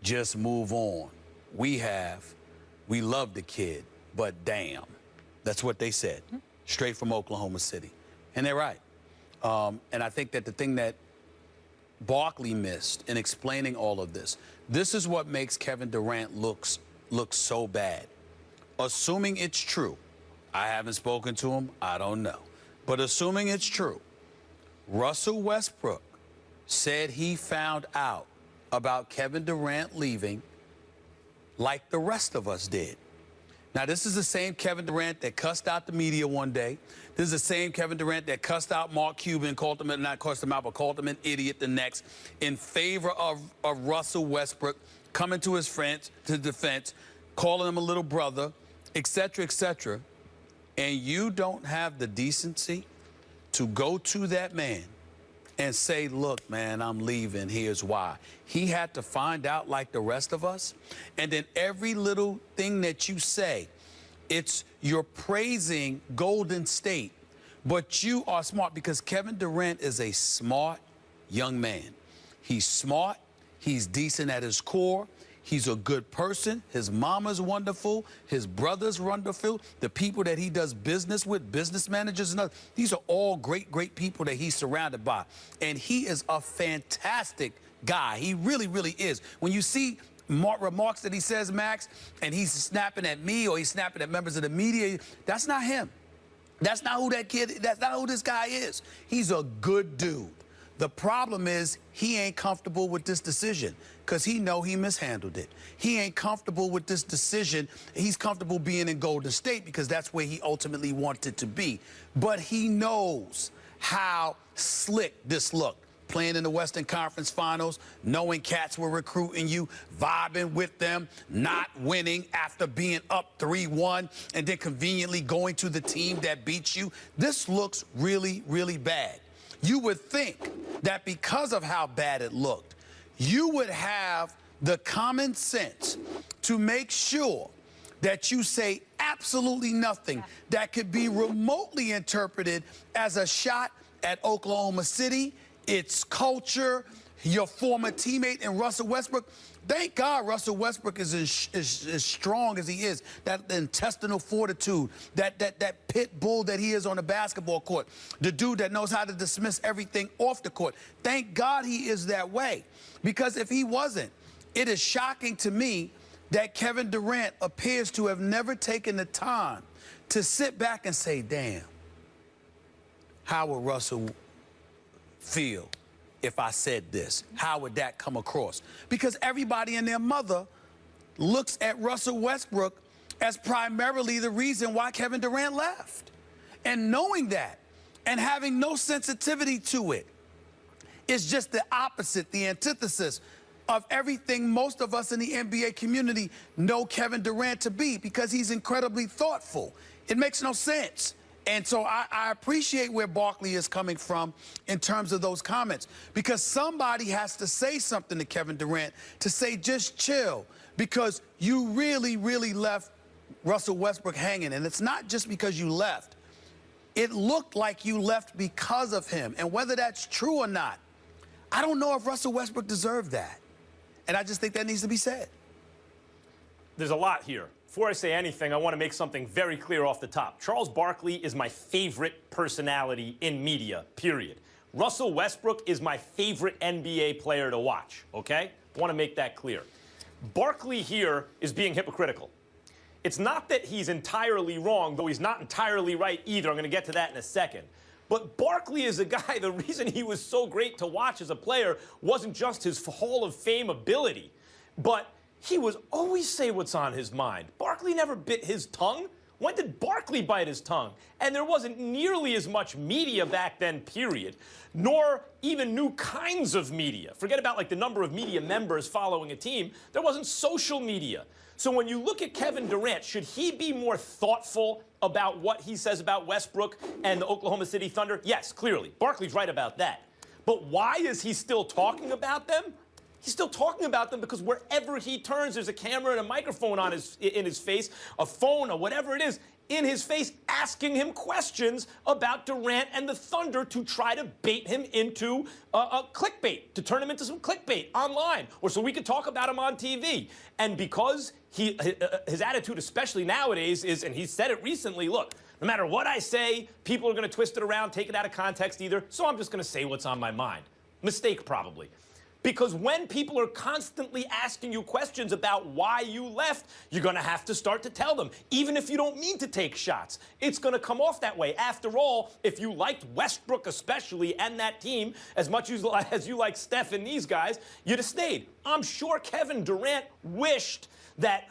Just move on. We love the kid, but damn. That's what they said, straight from Oklahoma City. And they're right. And I think that the thing that Barkley missed in explaining all of this is what makes Kevin Durant look so bad. Assuming it's true, I haven't spoken to him, I don't know. But assuming it's true, Russell Westbrook said he found out about Kevin Durant leaving like the rest of us did. Now, this is the same Kevin Durant that cussed out the media one day. This is the same Kevin Durant that cussed out Mark Cuban, called him an idiot the next, in favor of Russell Westbrook coming to his friends to defense, calling him a little brother, et cetera, and you don't have the decency to go to that man and say, look, man, I'm leaving, here's why. He had to find out like the rest of us. And then every little thing that you say, you're praising Golden State, but you are smart, because Kevin Durant is a smart young man. He's smart, he's decent at his core, he's a good person, his mama's wonderful, his brother's wonderful, the people that he does business with, business managers and others, these are all great, great people that he's surrounded by. And he is a fantastic guy. He really, really is. When you see remarks that he says, Max, and he's snapping at me or he's snapping at members of the media, that's not him. That's not who that's not who this guy is. He's a good dude. The problem is he ain't comfortable with this decision because he know he mishandled it. He ain't comfortable with this decision. He's comfortable being in Golden State because that's where he ultimately wanted to be. But he knows how slick this looked. Playing in the Western Conference Finals, knowing cats were recruiting you, vibing with them, not winning after being up 3-1, and then conveniently going to the team that beat you. This looks really, really bad. You would think that because of how bad it looked, you would have the common sense to make sure that you say absolutely nothing that could be remotely interpreted as a shot at Oklahoma City, its culture, your former teammate in Russell Westbrook. Thank God Russell Westbrook is as strong as he is, that intestinal fortitude, that pit bull that he is on the basketball court, the dude that knows how to dismiss everything off the court. Thank God he is that way, because if he wasn't, it is shocking to me that Kevin Durant appears to have never taken the time to sit back and say, damn, how would Russell feel if I said this? How would that come across? Because everybody and their mother looks at Russell Westbrook as primarily the reason why Kevin Durant left. And knowing that and having no sensitivity to it is just the opposite, the antithesis of everything most of us in the NBA community know Kevin Durant to be, because he's incredibly thoughtful. It makes no sense. And so I appreciate where Barkley is coming from in terms of those comments, because somebody has to say something to Kevin Durant to say, just chill, because you really, really left Russell Westbrook hanging. And it's not just because you left. It looked like you left because of him. And whether that's true or not, I don't know if Russell Westbrook deserved that. And I just think that needs to be said. There's a lot here. Before I say anything, I want to make something very clear off the top. Charles Barkley is my favorite personality in media, period. Russell Westbrook is my favorite NBA player to watch, okay? I want to make that clear. Barkley here is being hypocritical. It's not that he's entirely wrong, though he's not entirely right either. I'm going to get to that in a second. But Barkley is a guy, the reason he was so great to watch as a player wasn't just his Hall of Fame ability, but he would always say what's on his mind. Barkley never bit his tongue. When did Barkley bite his tongue? And there wasn't nearly as much media back then, period, nor even new kinds of media. Forget about like the number of media members following a team. There wasn't social media. So when you look at Kevin Durant, should he be more thoughtful about what he says about Westbrook and the Oklahoma City Thunder? Yes, clearly. Barkley's right about that. But why is he still talking about them? He's still talking about them because wherever he turns, there's a camera and a microphone in his face, a phone or whatever it is, in his face, asking him questions about Durant and the Thunder to try to bait him into a clickbait, to turn him into some clickbait online, or so we could talk about him on TV. And because his attitude, especially nowadays, is, and he said it recently, look, no matter what I say, people are going to twist it around, take it out of context either, so I'm just going to say what's on my mind. Mistake, probably. Because when people are constantly asking you questions about why you left, you're going to have to start to tell them, even if you don't mean to take shots. It's going to come off that way. After all, if you liked Westbrook especially and that team as much as you like Steph and these guys, you'd have stayed. I'm sure Kevin Durant wished that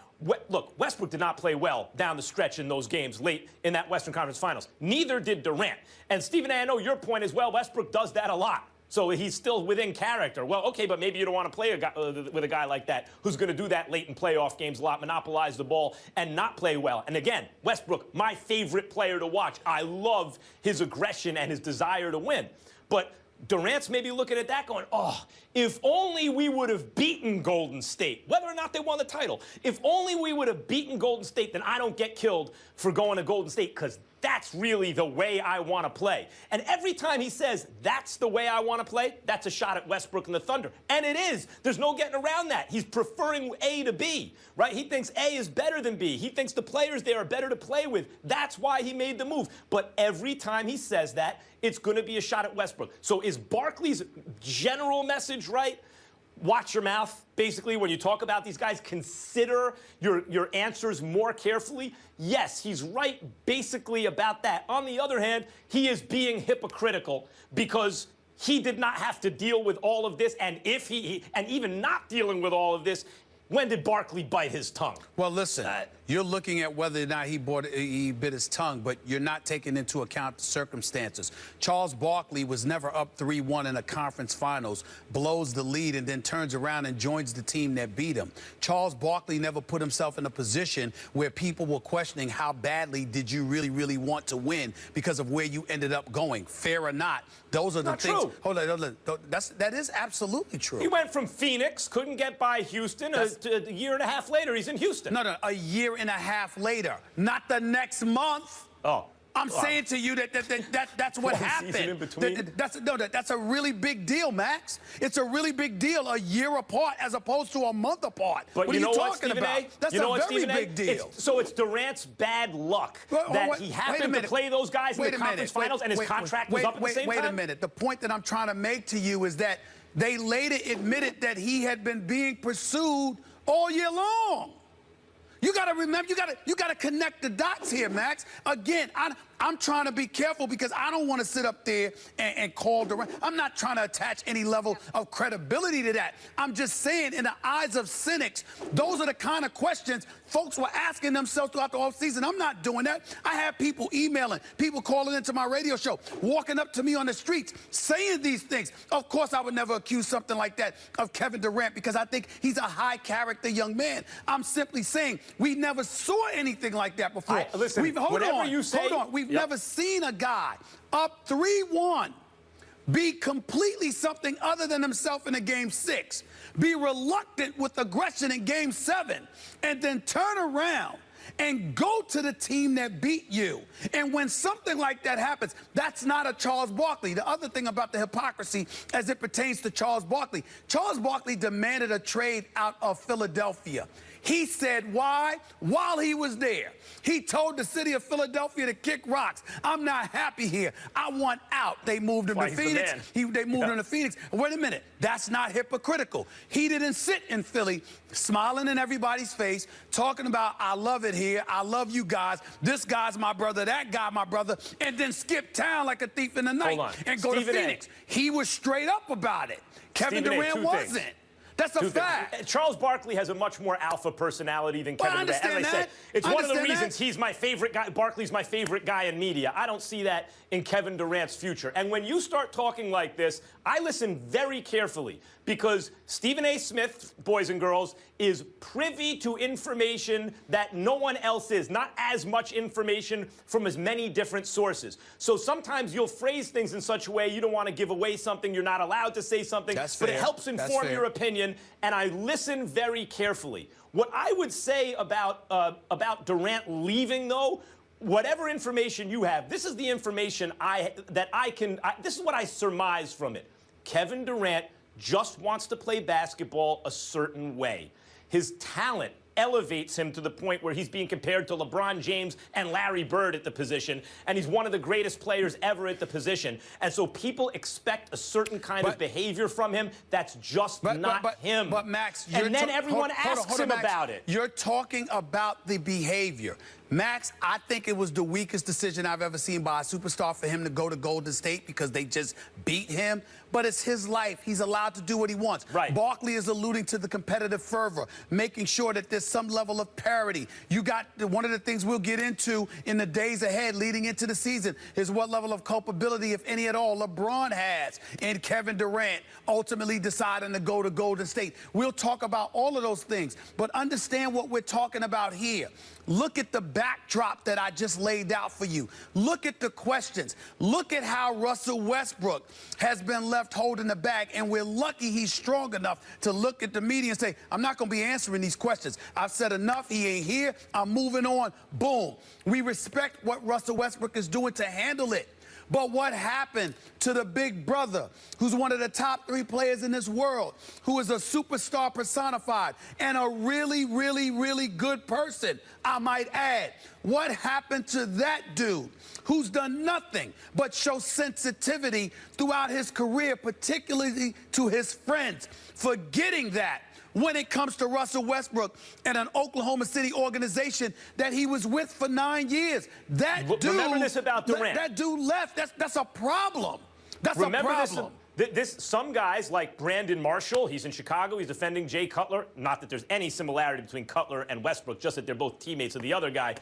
look, Westbrook did not play well down the stretch in those games late in that Western Conference Finals. Neither did Durant. And Stephen A., I know your point is, well, Westbrook does that a lot. So he's still within character. Well, okay, but maybe you don't want to play with a guy like that who's going to do that late in playoff games a lot, monopolize the ball, and not play well. And again, Westbrook, my favorite player to watch. I love his aggression and his desire to win. But Durant's maybe looking at that going, oh, if only we would have beaten Golden State, whether or not they won the title. If only we would have beaten Golden State, then I don't get killed for going to Golden State, because that's really the way I want to play. And every time he says, that's the way I want to play, that's a shot at Westbrook and the Thunder. And it is. There's no getting around that. He's preferring A to B, right? He thinks A is better than B. He thinks the players there are better to play with. That's why he made the move. But every time he says that, it's going to be a shot at Westbrook. So is Barkley's general message right? Watch your mouth, basically, when you talk about these guys. Consider your answers more carefully. Yes, he's right basically about that. On the other hand, he is being hypocritical because he did not have to deal with all of this. And and even not dealing with all of this, when did Barkley bite his tongue? Well, listen, you're looking at whether or not he bit his tongue, but you're not taking into account the circumstances. Charles Barkley was never up 3-1 in the conference finals, blows the lead, and then turns around and joins the team that beat him. Charles Barkley never put himself in a position where people were questioning how badly did you really, really want to win because of where you ended up going. Fair or not, those are the things. True. Hold on. That is absolutely true. He went from Phoenix, couldn't get by Houston. A year and a half later, he's in Houston. No, a year and a half later, not the next month. Oh. I'm saying to you that's what happened. Season in between? That's a really big deal, Max. It's a really big deal, a year apart as opposed to a month apart. But what are you talking Stephen about? A? That's a very big deal. So it's Durant's bad luck that he happened to play those guys in the conference finals and his contract was up at the same time? Wait a minute. The point that I'm trying to make to you is that they later admitted that he had been being pursued all year long. You got to remember, you got to connect the dots here, Max. Again, I'm trying to be careful because I don't want to sit up there and call Durant. I'm not trying to attach any level of credibility to that. I'm just saying, in the eyes of cynics, those are the kind of questions folks were asking themselves throughout the offseason. I'm not doing that. I have people emailing, people calling into my radio show, walking up to me on the streets, saying these things. Of course, I would never accuse something like that of Kevin Durant because I think he's a high-character young man. I'm simply saying we never saw anything like that before. Listen, hold on. We've never seen a guy up 3-1 be completely something other than himself in a Game 6, be reluctant with aggression in Game 7, and then turn around and go to the team that beat you. And when something like that happens, that's not a Charles Barkley. The other thing about the hypocrisy as it pertains to Charles Barkley demanded a trade out of Philadelphia. He said why? While he was there, he told the city of Philadelphia to kick rocks. I'm not happy here. I want out. They moved him to Phoenix. They moved him to Phoenix. Wait a minute. That's not hypocritical. He didn't sit in Philly smiling in everybody's face, talking about, I love it here. I love you guys. This guy's my brother. That guy my brother. And then skip town like a thief in the night and go to Phoenix. He was straight up about it. Kevin Durant wasn't. That's a fact. Charles Barkley has a much more alpha personality than Kevin Durant. As I said, it's one of the reasons he's my favorite guy. Barkley's my favorite guy in media. I don't see that in Kevin Durant's future. And when you start talking like this, I listen very carefully because Stephen A. Smith, boys and girls, is privy to information that no one else is. Not as much information from as many different sources. So sometimes you'll phrase things in such a way you don't want to give away something. You're not allowed to say something. That's but fair. It helps inform your opinion. And I listen very carefully. What I would say about Durant leaving, though, whatever information you have, this is the information this is what I surmise from it. Kevin Durant just wants to play basketball a certain way. His talent elevates him to the point where he's being compared to LeBron James and Larry Bird at the position, and he's one of the greatest players ever at the position. And so people expect a certain kind of behavior from him that's just not him. But Max, and then everyone asks him about it. You're talking about the behavior. Max, I think it was the weakest decision I've ever seen by a superstar for him to go to Golden State because they just beat him. But it's his life. He's allowed to do what he wants. Right. Barkley is alluding to the competitive fervor, making sure that there's some level of parity. You got one of the things we'll get into in the days ahead leading into the season is what level of culpability, if any at all, LeBron has in Kevin Durant ultimately deciding to go to Golden State. We'll talk about all of those things, but understand what we're talking about here. Look at the backdrop that I just laid out for you. Look at the questions. Look at how Russell Westbrook has been left holding the bag, and we're lucky he's strong enough to look at the media and say, I'm not going to be answering these questions. I've said enough. He ain't here. I'm moving on. Boom. We respect what Russell Westbrook is doing to handle it. But what happened to the big brother, who's one of the top 3 players in this world, who is a superstar personified and a really, really, really good person, I might add? What happened to that dude who's done nothing but show sensitivity throughout his career, particularly to his friends, forgetting that when it comes to Russell Westbrook and an Oklahoma City organization that he was with for 9 years? That dude, remember this about Durant. That dude left. That's a problem. That's a problem. Some guys like Brandon Marshall, he's in Chicago, he's defending Jay Cutler. Not that there's any similarity between Cutler and Westbrook, just that they're both teammates of the other guy.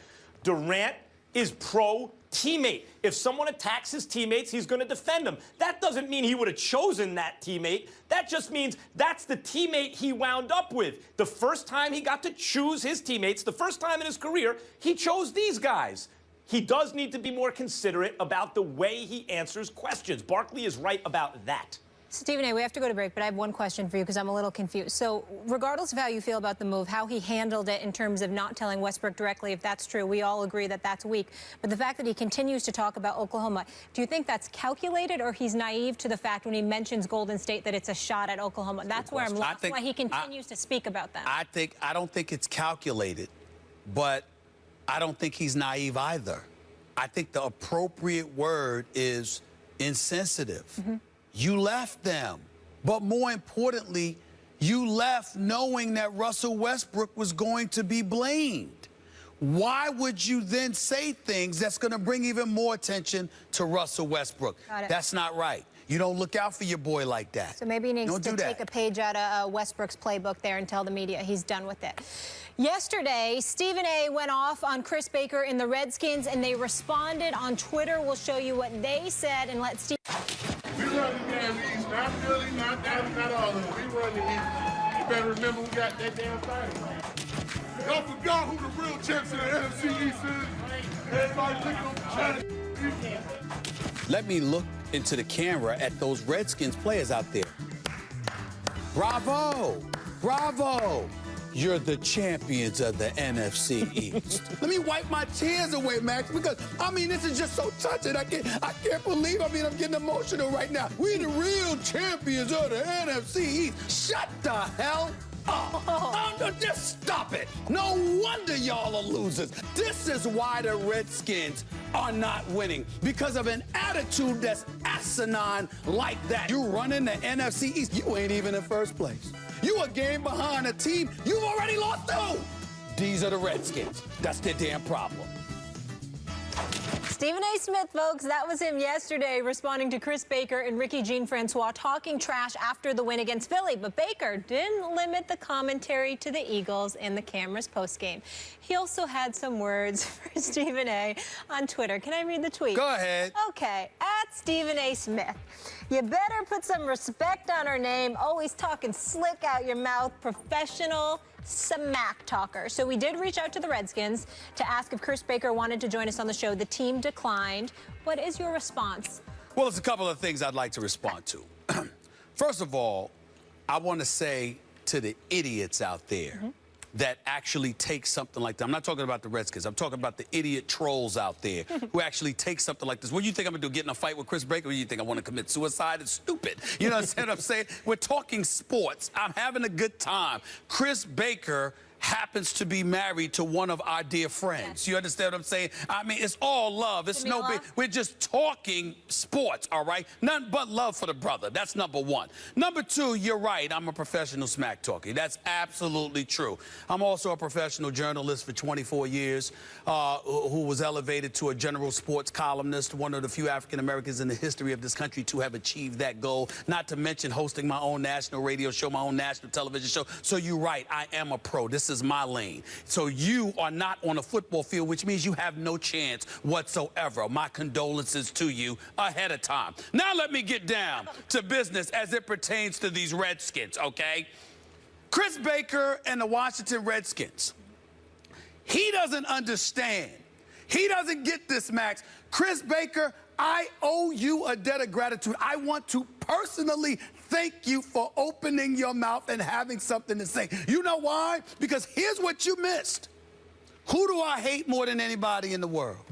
Durant is pro-teammate. If someone attacks his teammates, he's going to defend them. That doesn't mean he would have chosen that teammate. That just means that's the teammate he wound up with. The first time he got to choose his teammates, the first time in his career, he chose these guys. He does need to be more considerate about the way he answers questions. Barkley is right about that. Stephen A., we have to go to break, but I have one question for you because I'm a little confused. So regardless of how you feel about the move, how he handled it in terms of not telling Westbrook directly, if that's true, we all agree that that's weak. But the fact that he continues to talk about Oklahoma, do you think that's calculated or he's naive to the fact when he mentions Golden State that it's a shot at Oklahoma? That's where I'm lost, why he continues to speak about that. I don't think it's calculated, but I don't think he's naive either. I think the appropriate word is insensitive. Mm-hmm. You left them. But more importantly, you left knowing that Russell Westbrook was going to be blamed. Why would you then say things that's going to bring even more attention to Russell Westbrook? That's not right. You don't look out for your boy like that. So maybe he needs to take a page out of Westbrook's playbook there and tell the media he's done with it. Yesterday, Stephen A. went off on Chris Baker in the Redskins, and they responded on Twitter. We'll show you what they said and let Steve. We run the damn East, not really, not all of them. We run the East. You better remember we got that damn thing. Y'all forgot who the real champs in the NFC East is. Everybody looking on China. Let me look into the camera at those Redskins players out there. Bravo! Bravo! You're the champions of the NFC East. Let me wipe my tears away, Max, because, I mean, this is just so touching. I can't believe, I'm getting emotional right now. We're the real champions of the NFC East. Shut the hell Just stop it. No wonder y'all are losers. This is why the Redskins are not winning, because of an attitude that's asinine like that. You running the NFC East. You ain't even in first place. You a game behind a team you've already lost to. These are the Redskins. That's their damn problem. Stephen A. Smith, folks, that was him yesterday responding to Chris Baker and Ricky Jean-Francois talking trash after the win against Philly. But Baker didn't limit the commentary to the Eagles and the cameras postgame. He also had some words for Stephen A. on Twitter. Can I read the tweet? Go ahead. Okay, at Stephen A. Smith. You better put some respect on her name. Always talking slick out your mouth. Professional smack talker. So we did reach out to the Redskins to ask if Chris Baker wanted to join us on the show. The team declined. What is your response? Well, there's a couple of things I'd like to respond to. First of all, I want to say to the idiots out there that actually take something like that. I'm not talking about the Redskins. I'm talking about the idiot trolls out there who actually take something like this. What do you think I'm going to do, get in a fight with Chris Baker? Or do you think I want to commit suicide? It's stupid. You know what I'm saying? We're talking sports. I'm having a good time. Chris Baker happens to be married to one of our dear friends. Yes. You understand what I'm saying? I mean, it's all love. It's no big. We're just talking sports, all right? Nothing but love for the brother. That's number one. Number two, you're right. I'm a professional smack talker. That's absolutely true. I'm also a professional journalist for 24 years who was elevated to a general sports columnist, one of the few African Americans in the history of this country to have achieved that goal, not to mention hosting my own national radio show, my own national television show. So you're right. I am a pro. This is my lane. So you are not on a football field, which means you have no chance whatsoever. My condolences to you ahead of time. Now let me get down to business as it pertains to these Redskins, okay? Chris Baker and the Washington Redskins. He doesn't understand. He doesn't get this, Max. Chris Baker, I owe you a debt of gratitude. I want to personally thank you for opening your mouth and having something to say. You know why? Because here's what you missed. Who do I hate more than anybody in the world?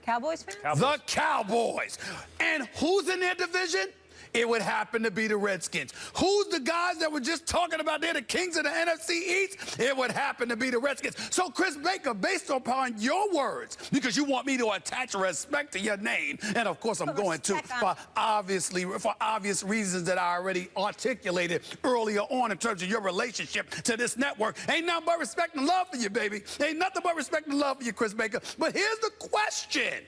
Cowboys fans? Cowboys. The Cowboys. And who's in their division? It would happen to be the Redskins. Who's the guys that were just talking about they're the kings of the NFC East? It would happen to be the Redskins. So, Chris Baker, based upon your words, because you want me to attach respect to your name, and of course I'm going to, for obvious reasons that I already articulated earlier on in terms of your relationship to this network. Ain't nothing but respect and love for you, baby. Ain't nothing but respect and love for you, Chris Baker. But here's the question.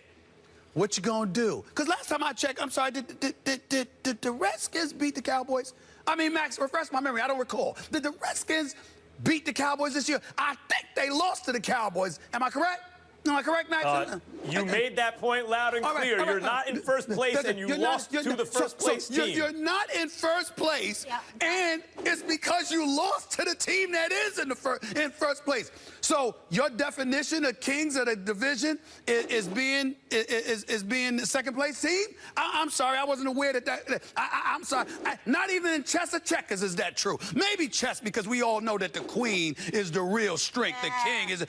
What you gonna do? Because last time I checked, I'm sorry, did the Redskins beat the Cowboys? I mean, Max, refresh my memory. I don't recall. Did the Redskins beat the Cowboys this year? I think they lost to the Cowboys. Am I correct? Am I correct, Max? You made that point loud and clear. You're not in first place, and you lost to the first place team. You're not in first place, and it's because you lost to the team that is in first place. So your definition of kings of the division is being the second place team? I'm sorry, I wasn't aware that. I'm sorry. Not even in chess or checkers is that true. Maybe chess, because we all know that the queen is the real strength. The king is.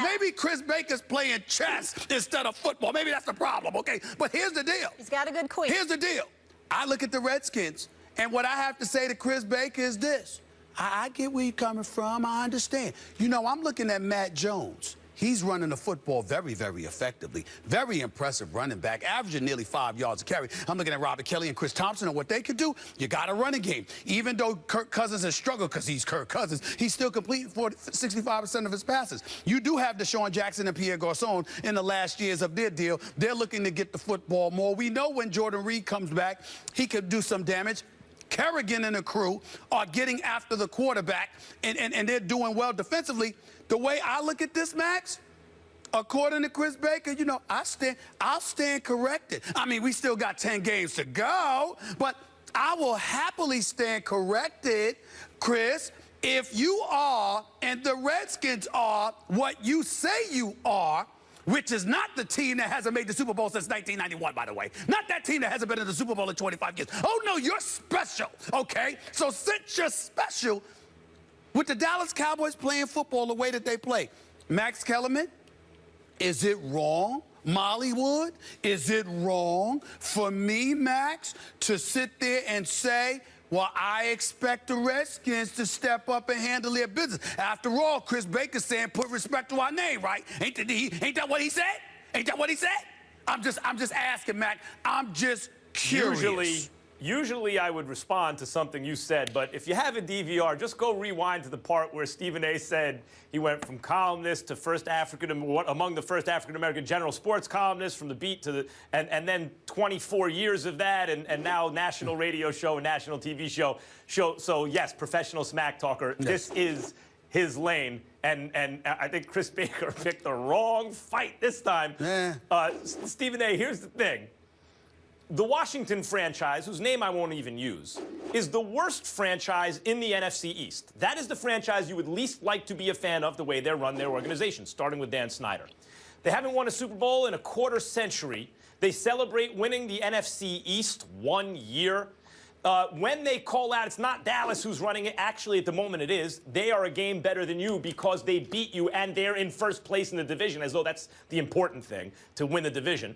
Maybe Chris Baker's playing chess instead of football. Maybe that's the problem, okay? But here's the deal. He's got a good queen. Here's the deal. I look at the Redskins, and what I have to say to Chris Baker is this. I get where you're coming from. I understand. You know, I'm looking at Matt Jones. He's running the football very, very effectively. Very impressive running back, averaging nearly 5 yards a carry. I'm looking at Robert Kelly and Chris Thompson and what they could do. You got a running game. Even though Kirk Cousins has struggled because he's Kirk Cousins, he's still completing 65% of his passes. You do have Deshaun Jackson and Pierre Garçon in the last years of their deal. They're looking to get the football more. We know when Jordan Reed comes back, he could do some damage. Kerrigan and the crew are getting after the quarterback, and they're doing well defensively. The way I look at this, Max, according to Chris Baker, you know, I'll stand corrected. I mean, we still got 10 games to go, but I will happily stand corrected, Chris, if you are, and the Redskins are, what you say you are, which is not the team that hasn't made the Super Bowl since 1991, by the way. Not that team that hasn't been in the Super Bowl in 25 years. Oh, no, you're special, okay? So since you're special, with the Dallas Cowboys playing football the way that they play, Max Kellerman, is it wrong, Mollywood, is it wrong for me, Max, to sit there and say, Well, I expect the Redskins to step up and handle their business. After all, Chris Baker saying put respect to our name, right? Ain't that what he said? Ain't that what he said? I'm just asking, Mac. I'm just curious. Usually I would respond to something you said, but if you have a DVR, just go rewind to the part where Stephen A. said he went from columnist to among the first African-American general sports columnist from the beat to the, and then 24 years of that, and now national radio show and national TV show. So yes, professional smack talker. Yes. This is his lane, and I think Chris Baker picked the wrong fight this time. Stephen A., here's the thing. The Washington franchise, whose name I won't even use, is the worst franchise in the NFC East. That is the franchise you would least like to be a fan of, the way they run their organization, starting with Dan Snyder. They haven't won a Super Bowl in a quarter century. They celebrate winning the NFC East 1 year. When they call out, it's not Dallas who's running it. Actually, at the moment it is. They are a game better than you because they beat you, and they're in first place in the division, as though that's the important thing, to win the division.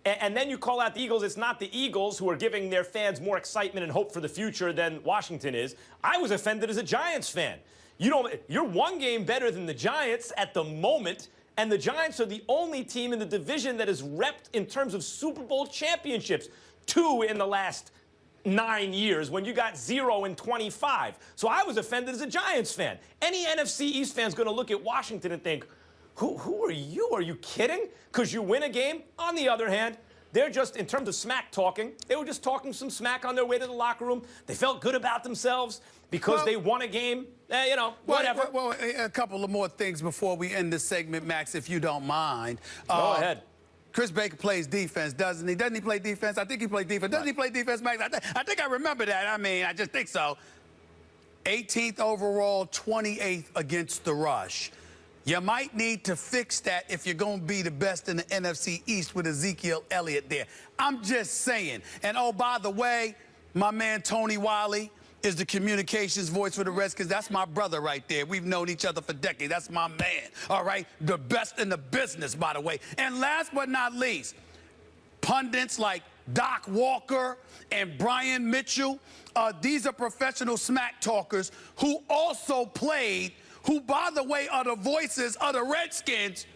And then you call out the Eagles. It's not the Eagles who are giving their fans more excitement and hope for the future than Washington is. I was offended as a Giants fan. You're one game better than the Giants at the moment, and the Giants are the only team in the division that is repped in terms of Super Bowl championships. 2 in the last 9 years, when you got 0 in 25. So I was offended as a Giants fan. Any NFC East fan is going to look at Washington and think, who are you? Are you kidding? Because you win a game? On the other hand, they're just, in terms of smack talking, they were just talking some smack on their way to the locker room. They felt good about themselves because they won a game. Whatever. Well, a couple of more things before we end this segment, Max, if you don't mind. Go ahead. Chris Baker plays defense, doesn't he? Doesn't he play defense? I think he plays defense. Doesn't he play defense, Max? I think I remember that. I mean, I just think so. 18th overall, 28th against the rush. You might need to fix that if you're going to be the best in the NFC East with Ezekiel Elliott there. I'm just saying. And, oh, by the way, my man Tony Wiley is the communications voice for the Redskins. That's my brother right there. We've known each other for decades. That's my man, all right? The best in the business, by the way. And last but not least, pundits like Doc Walker and Brian Mitchell, these are professional smack talkers who also played, who, by the way, are the voices of the Redskins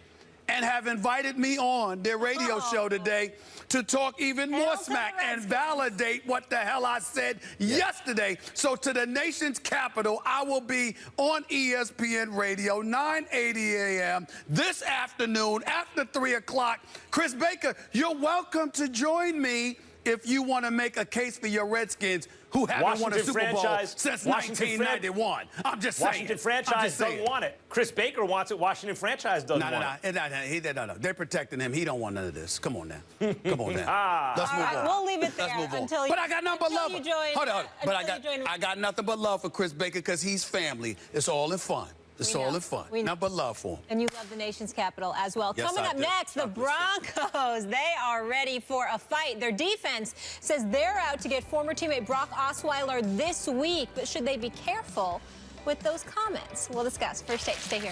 and have invited me on their radio show today to talk even more smack and validate what the hell I said yesterday. So to the nation's capital, I will be on ESPN Radio, 9:80 a.m. this afternoon after 3 o'clock. Chris Baker, you're welcome to join me if you want to make a case for your Redskins, who haven't won a Super Bowl since 1991. I'm just saying. Washington franchise doesn't want it. Chris Baker wants it. Washington franchise doesn't want it. No. They're protecting him. He don't want none of this. Come on now. Come on now. Let's move on. We'll leave it there until you. But I got nothing but love. Hold on. But I got nothing but love for Chris Baker because he's family. It's all in fun. It's all in fun. Nothing but love for him. And you love the nation's capital as well. Yes, Coming up next, the Broncos. They are ready for a fight. Their defense says they're out to get former teammate Brock Osweiler this week. But should they be careful with those comments? We'll discuss. First Take. Stay here.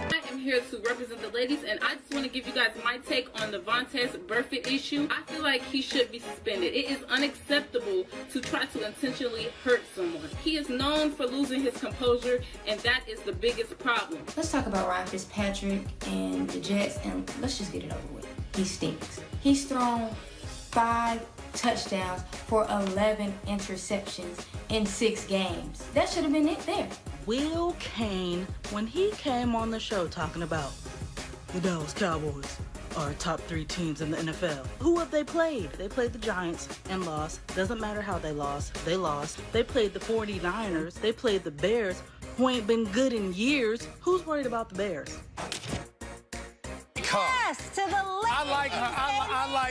I am here to represent the ladies, and I just want to give you guys my take on the Vontaze Burfict issue. I feel like he should be suspended. It is unacceptable to try to intentionally hurt someone. He is known for losing his composure, and that is the biggest problem. Let's talk about Ryan Fitzpatrick and the Jets, and let's just get it over with. He stinks. He's thrown 5 touchdowns for 11 interceptions in 6 games. That should have been it there. Will Kane, when he came on the show talking about the Dallas Cowboys are top 3 teams in the NFL. Who have they played? They played the Giants and lost. Doesn't matter how they lost. They lost. They played the 49ers. They played the Bears, who ain't been good in years. Who's worried about the Bears? Yes, to the left. I like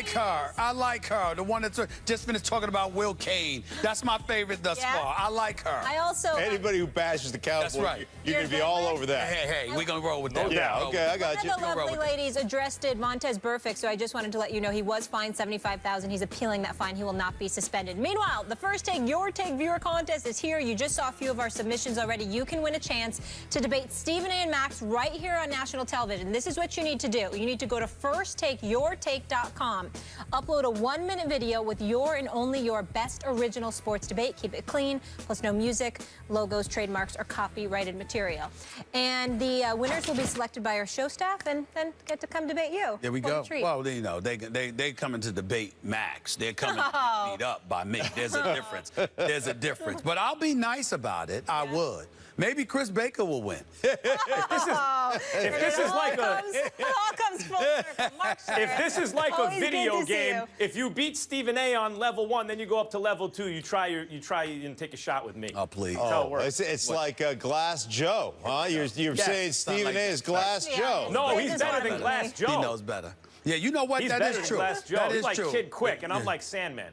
her. I like her. The one that's just finished talking about Will Kane. That's my favorite thus far. I like her. I also anybody who bashes the Cowboys, that's right. You're going to be all over that. Hey, we're going to roll with that. Yeah, okay, I got you. One of the lovely ladies addressed Vontaze Burfict, so I just wanted to let you know he was fined $75,000. He's appealing that fine. He will not be suspended. Meanwhile, the First Take, Your Take viewer contest is here. You just saw a few of our submissions already. You can win a chance to debate Stephen A. and Max right here on national television. This is what you need to do. You need to go to firsttakeyourtake.com. ESPN.com. Upload a 1-minute video with your and only your best original sports debate. Keep it clean, plus no music, logos, trademarks, or copyrighted material. And the winners will be selected by our show staff and then get to come debate you. There we What a go. treat. Well, you know, they coming to debate Max. They're coming to get beat up by me. There's a difference. There's a difference. But I'll be nice about it. I would. Maybe Chris Baker will win. If this is like a it all comes full circle. Mark Schlereth, if this is like a always good video to see game, you. if you beat Stephen A on level 1, then you go up to level 2. You try and take a shot with me. Oh, please. That's how it works. It's like Glass Joe, huh? You're saying Stephen like A is Glass Joe. No, he's This better is than what Glass Joe. He knows better. Yeah, you know what? He's That better is than true. Glass Joe. That He's is like true. Kid Quick, and I'm like Sandman.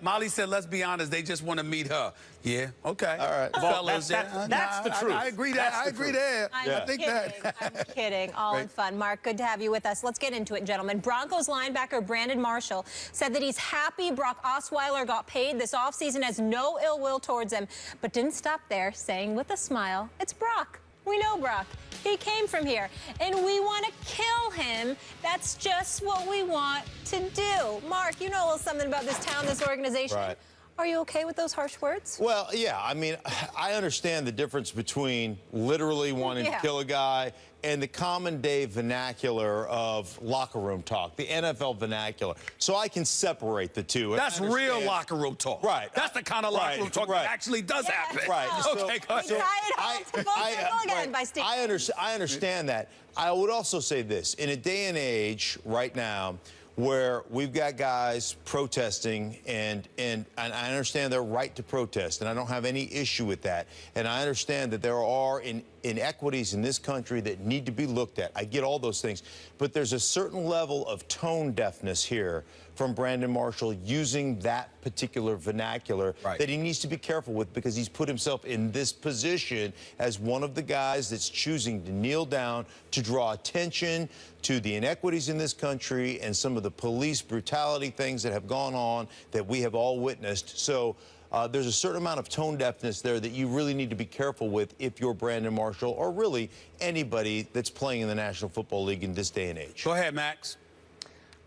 Molly said, let's be honest, they just want to meet her. Yeah, okay. All right. Well, Fellas, that's the truth. I agree that. I agree there. I think that. I'm kidding. All in fun. Mark, good to have you with us. Let's get into it, gentlemen. Broncos linebacker Brandon Marshall said that he's happy Brock Osweiler got paid this offseason, has no ill will towards him, but didn't stop there, saying with a smile, it's Brock. We know Brock. He came from here, and we want to kill him. That's just what we want to do. Mark, you know a little something about this town, this organization. Right. Are you okay with those harsh words? Well, yeah. I mean, I understand the difference between literally wanting to kill a guy and the common day vernacular of locker room talk, the NFL vernacular. So I can separate the two. That's real locker room talk. Right. That's the kind of locker room talk that actually does happen. Right. Okay, go ahead. We tie it home to full circle again by Steve. I understand that. I would also say this. In a day and age right now where we've got guys protesting, and I understand their right to protest, and I don't have any issue with that. And I understand that there are inequities in this country that need to be looked at. I get all those things. But there's a certain level of tone deafness here from Brandon Marshall using that particular vernacular that he needs to be careful with, because he's put himself in this position as one of the guys that's choosing to kneel down to draw attention to the inequities in this country and some of the police brutality things that have gone on that we have all witnessed. So there's a certain amount of tone deafness there that you really need to be careful with if you're Brandon Marshall, or really anybody that's playing in the National Football League in this day and age. Go ahead, Max.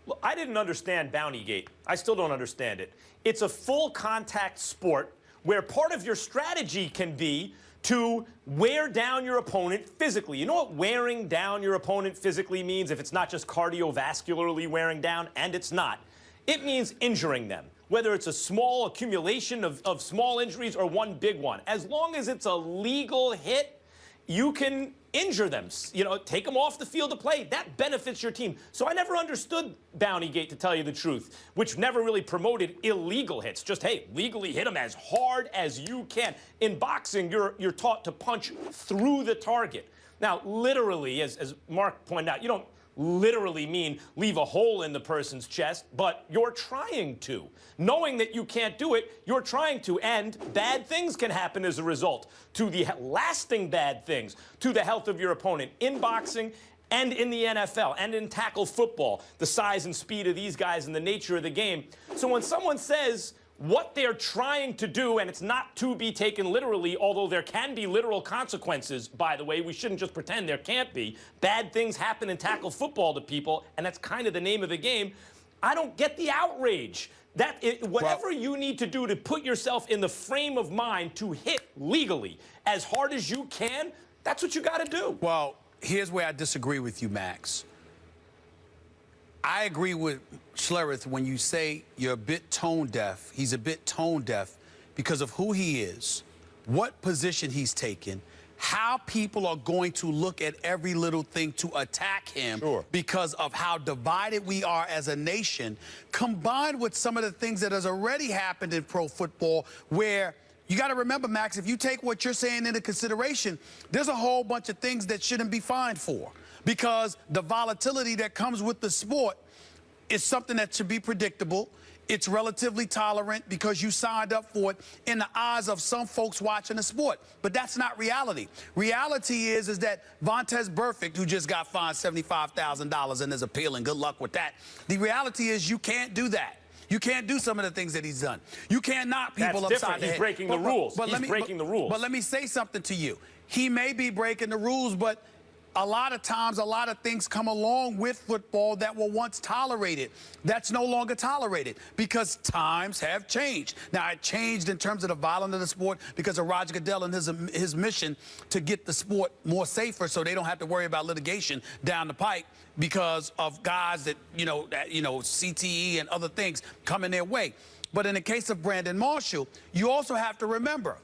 Well, I didn't understand Bountygate. I still don't understand it. It's a full contact sport where part of your strategy can be to wear down your opponent physically. You know what wearing down your opponent physically means, if it's not just cardiovascularly wearing down, and it's not? It means injuring them, whether it's a small accumulation of small injuries or one big one. As long as it's a legal hit, you can injure them, you know, take them off the field of play. That benefits your team. So I never understood Bountygate, to tell you the truth, which never really promoted illegal hits. Just, hey, legally hit them as hard as you can. In boxing, you're taught to punch through the target. Now, literally, as Mark pointed out, you don't literally mean leave a hole in the person's chest, but you're trying to. Knowing that you can't do it, you're trying to, and bad things can happen as a result, to the lasting bad things, to the health of your opponent in boxing and in the NFL and in tackle football, the size and speed of these guys and the nature of the game. So when someone says what they're trying to do, and it's not to be taken literally, although there can be literal consequences, by the way. We shouldn't just pretend there can't be. Bad things happen in tackle football to people, and that's kind of the name of the game. I don't get the outrage. Whatever you need to do to put yourself in the frame of mind to hit legally as hard as you can, that's what you got to do. Well, here's where I disagree with you, Max. I agree with Schlereth when you say you're a bit tone deaf. He's a bit tone deaf because of who he is, what position he's taken, how people are going to look at every little thing to attack him because of how divided we are as a nation, combined with some of the things that has already happened in pro football, where you got to remember, Max, if you take what you're saying into consideration, there's a whole bunch of things that shouldn't be fined for, because the volatility that comes with the sport is something that should be predictable. It's relatively tolerant because you signed up for it in the eyes of some folks watching the sport. But that's not reality. Reality is that Vontaze Burfict, who just got fined $75,000 and is appealing, good luck with that. The reality is you can't do that. You can't do some of the things that he's done. You can't knock people upside the head. He's breaking the rules. He's breaking the rules. But let me say something to you. He may be breaking the rules, but a lot of times, a lot of things come along with football that were once tolerated. That's no longer tolerated because times have changed. Now, it changed in terms of the violence of the sport because of Roger Goodell and his mission to get the sport more safer so they don't have to worry about litigation down the pike because of guys that, CTE and other things coming their way. But in the case of Brandon Marshall, you also have to remember,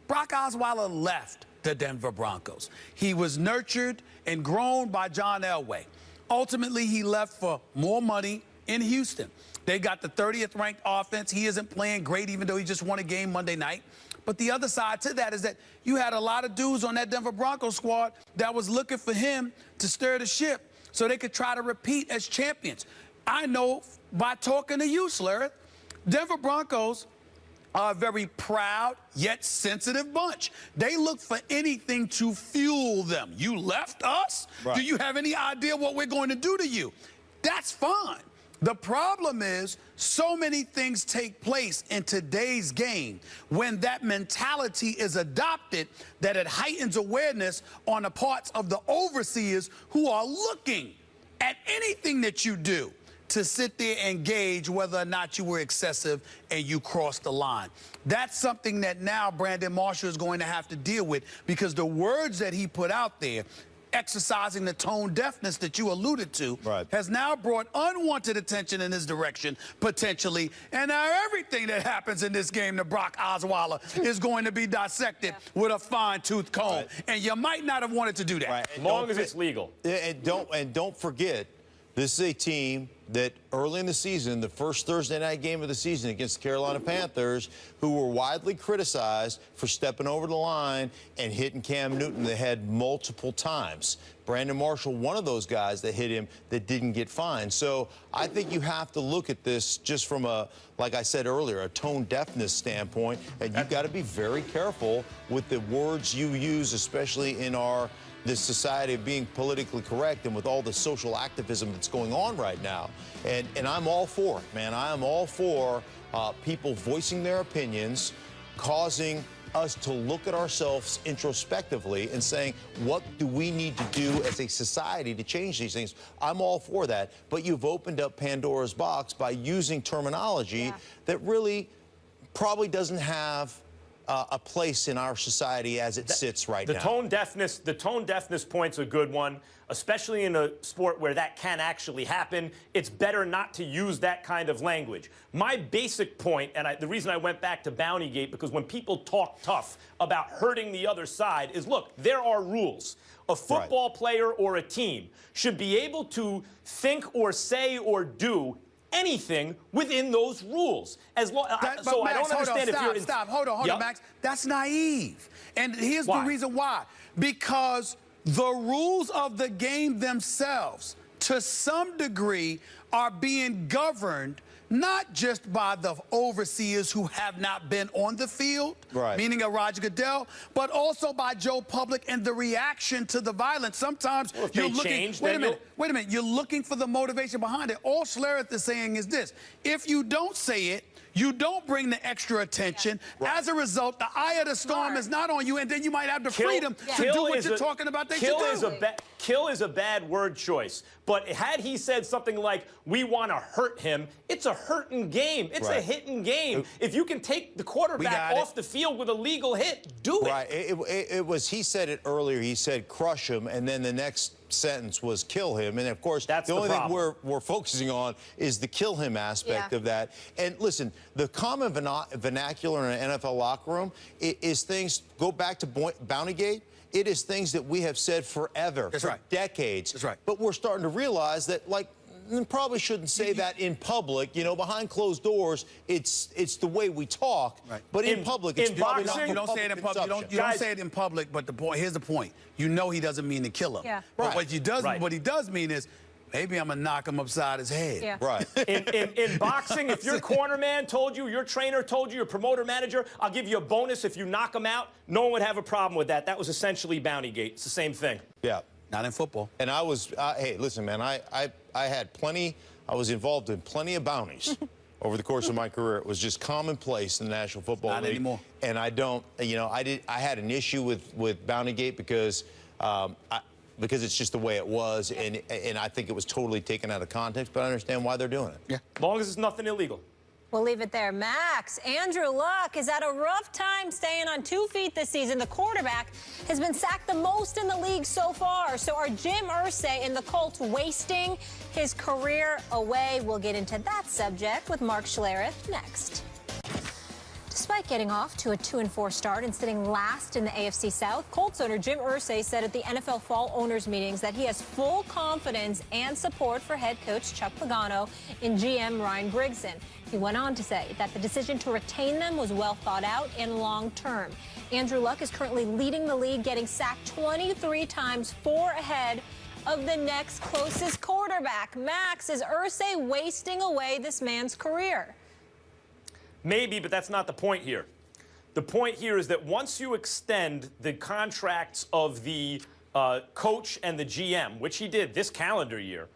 Brock Osweiler left the Denver Broncos. He was nurtured and grown by John Elway. Ultimately, he left for more money in Houston. They got the 30th ranked offense. He isn't playing great, even though he just won a game Monday night. But the other side to that is that you had a lot of dudes on that Denver Broncos squad that was looking for him to stir the ship so they could try to repeat as champions. I know by talking to you, Slurrith, Denver Broncos are a very proud yet sensitive bunch. They look for anything to fuel them. You left us? Right. Do you have any idea what we're going to do to you? That's fine. The problem is so many things take place in today's game when that mentality is adopted that it heightens awareness on the parts of the overseers who are looking at anything that you do to sit there and gauge whether or not you were excessive and you crossed the line. That's something that now Brandon Marshall is going to have to deal with because the words that he put out there, exercising the tone deafness that you alluded to, right, has now brought unwanted attention in his direction, potentially. And now everything that happens in this game to Brock Osweiler is going to be dissected with a fine-tooth comb. Right. And you might not have wanted to do that. Right. As long as it's legal. And don't forget, this is a team that early in the season, the first Thursday night game of the season against the Carolina Panthers, who were widely criticized for stepping over the line and hitting Cam Newton in the head multiple times. Brandon Marshall, one of those guys that hit him that didn't get fined. So I think you have to look at this just from a, like I said earlier, a tone deafness standpoint, and you've got to be very careful with the words you use, especially in this society of being politically correct and with all the social activism that's going on right now. And I'm all for it, man. I am all for people voicing their opinions, causing us to look at ourselves introspectively and saying, what do we need to do as a society to change these things? I'm all for that. But you've opened up Pandora's box by using terminology that really probably doesn't have a place in our society as it sits right now. The tone deafness point's a good one, especially in a sport where that can actually happen. It's better not to use that kind of language. My basic point, and the reason I went back to Bountygate, because when people talk tough about hurting the other side is, look, there are rules. A football player or a team should be able to think or say or do anything within those rules. As long, so Max, I don't understand if you're... Hold on, Max. That's naive. And here's the reason why. Because the rules of the game themselves, to some degree, are being governed not just by the overseers who have not been on the field, meaning a Roger Goodell, but also by Joe Public and the reaction to the violence. Sometimes you're looking, wait a minute, you're looking for the motivation behind it. All Schlereth is saying is this: if you don't say it, you don't bring the extra attention. As a result, the eye of the storm is not on you, and then you might have the freedom to do what you're talking about that you do. Kill is a bad word choice. But had he said something like, we want to hurt him, it's a hurting game. It's a hitting game. If you can take the quarterback off the field with a legal hit, do it. Right. It was, he said it earlier, he said crush him, and then the next sentence was kill him. And of course, the only thing we're focusing on is the kill him aspect of that. And listen, the common vernacular in an NFL locker room is things, go back to Bountygate, it is things that we have said forever, for decades. That's right. But we're starting to realize that, like, you probably shouldn't say that in public. You know, behind closed doors, it's the way we talk. Right. But in public, it's probably not. You don't say it in public. You don't say it in public. But the point, here's the point: you know he doesn't mean to kill him. Yeah. But what he does mean is, maybe I'm gonna knock him upside his head. Yeah. Right. In boxing, if your corner man told you, your trainer told you, your promoter manager, I'll give you a bonus if you knock him out, no one would have a problem with that. That was essentially Bountygate. It's the same thing. Yeah. Not in football. And I was, hey, listen, man, I had plenty, I was involved in plenty of bounties over the course of my career. It was just commonplace in the National Football League. Not anymore. And I don't, you know, I had an issue with Bountygate because because it's just the way it was, and I think it was totally taken out of context, but I understand why they're doing it. Yeah. As long as it's nothing illegal. We'll leave it there. Max, Andrew Luck has had a rough time staying on 2 feet this season. The quarterback has been sacked the most in the league so far. So are Jim Irsay and the Colts wasting his career away? We'll get into that subject with Mark Schlereth next. Despite getting off to a 2-4 start and sitting last in the AFC South, Colts owner Jim Irsay said at the NFL Fall Owners Meetings that he has full confidence and support for head coach Chuck Pagano and GM Ryan Grigson. He went on to say that the decision to retain them was well thought out and long-term. Andrew Luck is currently leading the league, getting sacked 23 times, 4 ahead of the next closest quarterback. Max, is Irsay wasting away this man's career? Maybe, but that's not the point here. The point here is that once you extend the contracts of the coach and the GM, which he did this calendar year,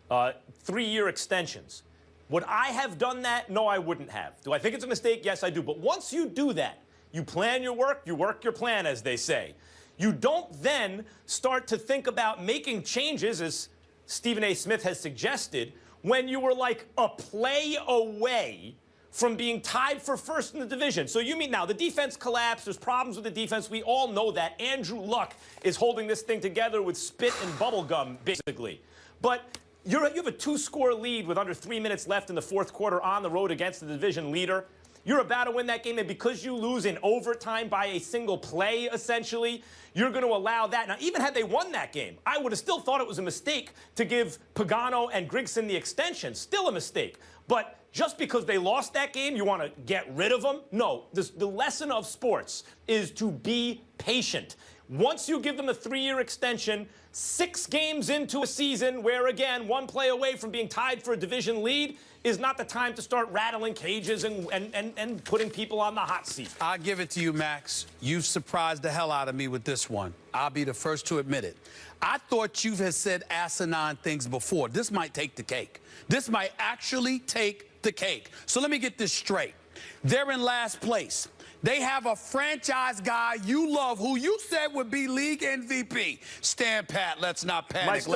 3-year extensions. Would I have done that? No, I wouldn't have. Do I think it's a mistake? Yes, I do. But once you do that, you plan your work, you work your plan, as they say. You don't then start to think about making changes, as Stephen A. Smith has suggested, when you were like a play away from being tied for first in the division. So you mean now the defense collapsed, there's problems with the defense, we all know that. Andrew Luck is holding this thing together with spit and bubble gum, basically. But you have a 2-score lead with under 3 minutes left in the fourth quarter on the road against the division leader. You're about to win that game, and because you lose in overtime by a single play, essentially, you're going to allow that. Now, even had they won that game, I would have still thought it was a mistake to give Pagano and Grigson the extension. Still a mistake. But just because they lost that game, you want to get rid of them? No. The lesson of sports is to be patient. Once you give them a 3-year extension, 6 games into a season where, again, 1 play away from being tied for a division lead is not the time to start rattling cages and putting people on the hot seat. I'll give it to you, Max. You've surprised the hell out of me with this one. I'll be the first to admit it. I thought you had said asinine things before. This might take the cake. This might actually take the cake. So let me get this straight. They're in last place. They have a franchise guy you love who you said would be league MVP. Stand pat. Let's not panic.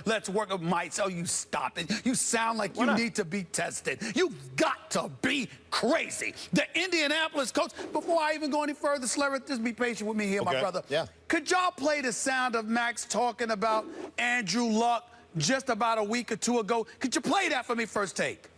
Let's work. Might. Oh, you stop it. You sound like you need to be tested. You've got to be crazy. The Indianapolis coach, before I even go any further, Schlereth, just be patient with me here, my brother. Yeah. Could y'all play the sound of Max talking about Andrew Luck just about a week or 2 ago? Could you play that for me, first take?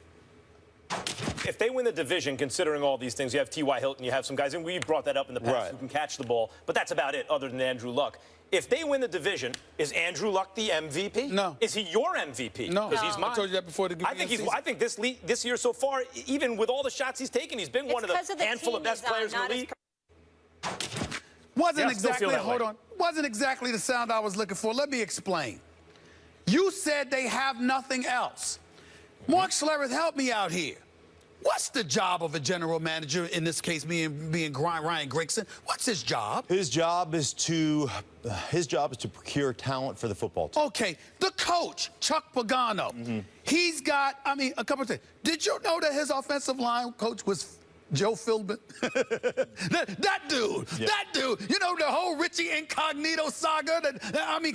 If they win the division, considering all these things, you have T.Y. Hilton, you have some guys, and we've brought that up in the past, who can catch the ball, but that's about it, other than Andrew Luck. If they win the division, is Andrew Luck the MVP? No. Is he your MVP? No. Because he's mine. I told you that before the I think this year so far, even with all the shots he's taken, he's been one of the handful of best players in the league. Wasn't exactly the sound I was looking for. Let me explain. You said they have nothing else. Mark Schlereth, help me out here. What's the job of a general manager, in this case, being Ryan Grigson? What's his job? His job is to procure talent for the football team. Okay, the coach, Chuck Pagano, he's got, a couple of things. Did you know that his offensive line coach was Joe Philbin? that dude, you know, the whole Richie Incognito saga that,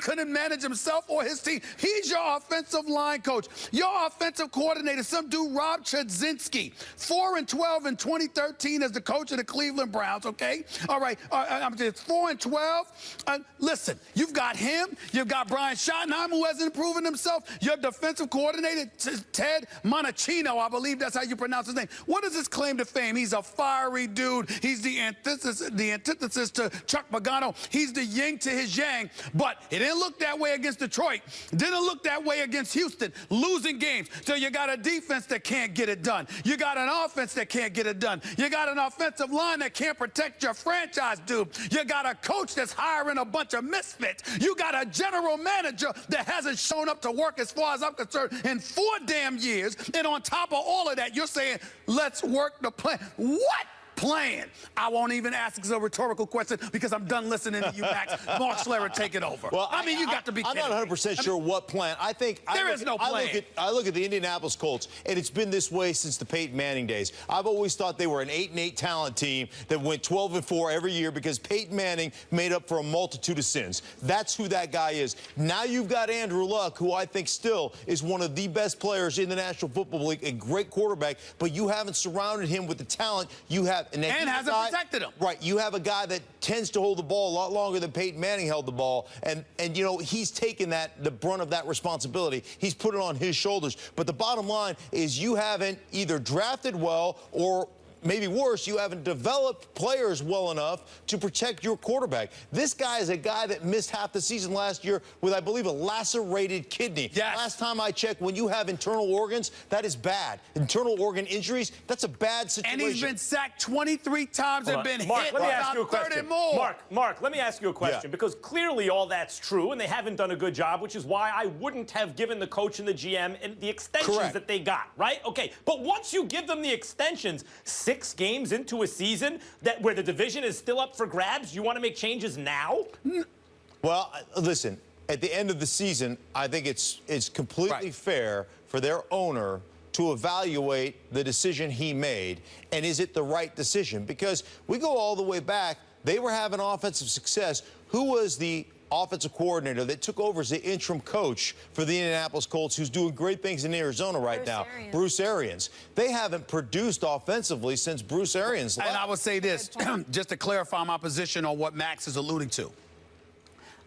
couldn't manage himself or his team. He's your offensive line coach. Your offensive coordinator, some dude, Rob Chudzinski, 4-12 in 2013 as the coach of the Cleveland Browns, okay? All right, 4-12. Listen, you've got him. You've got Brian Schottenheimer, who hasn't proven himself. Your defensive coordinator, Ted Monachino, I believe that's how you pronounce his name. What is his claim to fame? He's a fiery dude. He's the antithesis to Chuck Pagano. He's the yin to his yang. But it didn't look that way against Detroit. Didn't look that way against Houston. Losing games. So you got a defense that can't get it done. You got an offense that can't get it done. You got an offensive line that can't protect your franchise, dude. You got a coach that's hiring a bunch of misfits. You got a general manager that hasn't shown up to work, as far as I'm concerned, in 4 damn years. And on top of all of that, you're saying, let's work the plan. What playing. I won't even ask a rhetorical question because I'm done listening to you, Max. Mark Schlereth, take it over. Well, I mean, you got to be kidding. I'm not 100% sure what plan. I think there is no plan. I look at the Indianapolis Colts, and it's been this way since the Peyton Manning days. I've always thought they were an 8-8 talent team that went 12-4 every year because Peyton Manning made up for a multitude of sins. That's who that guy is. Now you've got Andrew Luck, who I think still is one of the best players in the National Football League, a great quarterback, but you haven't surrounded him with the talent you have. And hasn't protected him. Right. You have a guy that tends to hold the ball a lot longer than Peyton Manning held the ball. And you know, he's taken the brunt of that responsibility. He's put it on his shoulders. But the bottom line is you haven't either drafted well or maybe worse, you haven't developed players well enough to protect your quarterback. This guy is a guy that missed half the season last year with, I believe, a lacerated kidney. Yes. Last time I checked, when you have internal organs, that is bad. Internal organ injuries, that's a bad situation. And he's been sacked 23 times and been Mark, hit let me ask you a about 30 question. more. Mark, let me ask you a question, because clearly all that's true, and they haven't done a good job, which is why I wouldn't have given the coach and the GM and the extensions that they got, right? Okay, but once you give them the extensions, 6 games into a season where the division is still up for grabs, you want to make changes now? Well, listen, at the end of the season, I think it's completely fair for their owner to evaluate the decision he made, and is it the right decision? Because we go all the way back, they were having offensive success. Who was the offensive coordinator that took over as the interim coach for the Indianapolis Colts, who's doing great things in Arizona right now? Bruce Arians. They haven't produced offensively since Bruce Arians left. And I would say this, just to clarify my position on what Max is alluding to.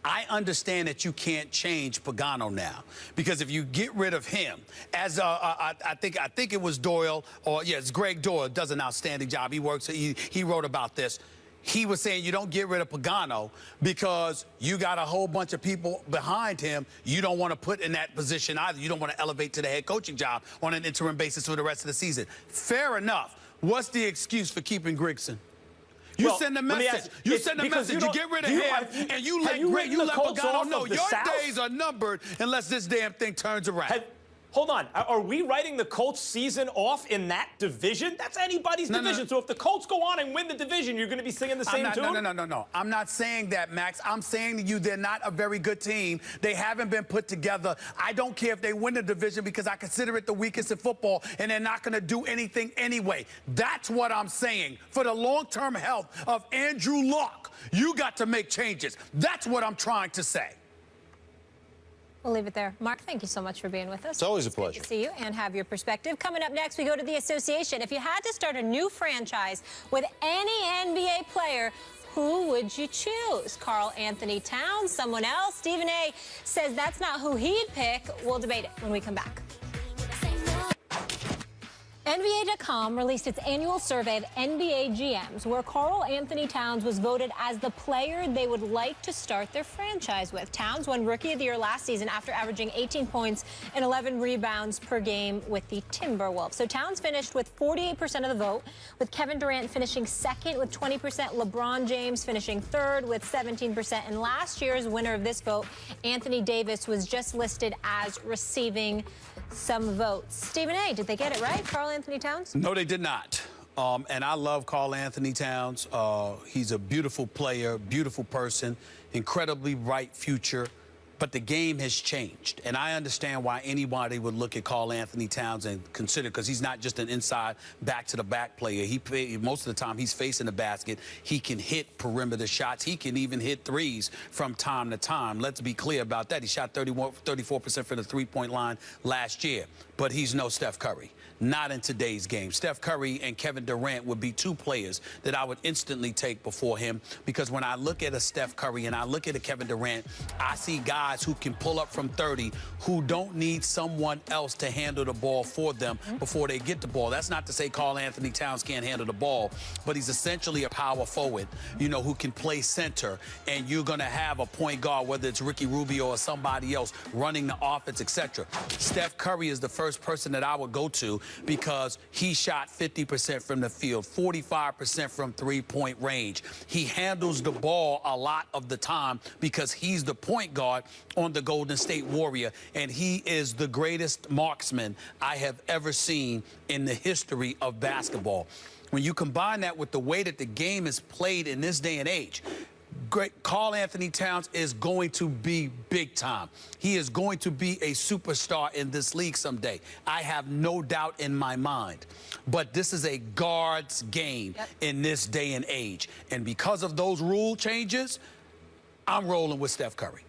I understand that you can't change Pagano now, because if you get rid of him, as I think it was Doyle, or it's Greg Doyle, does an outstanding job. He works. He wrote about this. He was saying you don't get rid of Pagano because you got a whole bunch of people behind him you don't want to put in that position either. You don't want to elevate to the head coaching job on an interim basis for the rest of the season. Fair enough. What's the excuse for keeping Grigson? You send a message. You send a message. You get rid of him, and you let Pagano know your days are numbered unless this damn thing turns around. Hold on. Are we writing the Colts season off in that division? That's anybody's division. No. So if the Colts go on and win the division, you're going to be singing the same tune? No. I'm not saying that, Max. I'm saying to you they're not a very good team. They haven't been put together. I don't care if they win the division because I consider it the weakest in football, and they're not going to do anything anyway. That's what I'm saying. For the long-term health of Andrew Luck, you got to make changes. That's what I'm trying to say. We'll leave it there. Mark, thank you so much for being with us. It's always a pleasure. Good to see you and have your perspective. Coming up next, we go to the association. If you had to start a new franchise with any NBA player, who would you choose? Karl-Anthony Towns, someone else? Stephen A. says that's not who he'd pick. We'll debate it when we come back. NBA.com released its annual survey of NBA GMs, where Karl-Anthony Towns was voted as the player they would like to start their franchise with. Towns won Rookie of the Year last season after averaging 18 points and 11 rebounds per game with the Timberwolves. So Towns finished with 48% of the vote, with Kevin Durant finishing second with 20%, LeBron James finishing third with 17%, and last year's winner of this vote, Anthony Davis, was just listed as receiving some votes. Stephen A., did they get it right, Karl-Anthony Towns? No, they did not. And I love Karl-Anthony Towns. He's a beautiful player, beautiful person, incredibly bright future. But the game has changed. And I understand why anybody would look at Karl-Anthony Towns and consider, because he's not just an inside back-to-the-back player. Most of the time he's facing the basket. He can hit perimeter shots. He can even hit threes from time to time. Let's be clear about that. He shot 34% from the three-point line last year. But he's no Steph Curry. Not in today's game. Steph Curry and Kevin Durant would be two players that I would instantly take before him, because when I look at a Steph Curry and I look at a Kevin Durant, I see guys who can pull up from 30 who don't need someone else to handle the ball for them before they get the ball. That's not to say Karl-Anthony Towns can't handle the ball, but he's essentially a power forward, you know, who can play center, and you're going to have a point guard, whether it's Ricky Rubio or somebody else, running the offense, etc. Steph Curry is the first person that I would go to, because he shot 50% from the field, 45% from three-point range. He handles the ball a lot of the time because he's the point guard, on the Golden State Warrior, and he is the greatest marksman I have ever seen in the history of basketball. When you combine that with the way that the game is played in this day and age, great Karl-Anthony Towns is going to be big time. He is going to be a superstar in this league someday. I have no doubt in my mind. But this is a guard's game in this day and age. And because of those rule changes, I'm rolling with Steph Curry.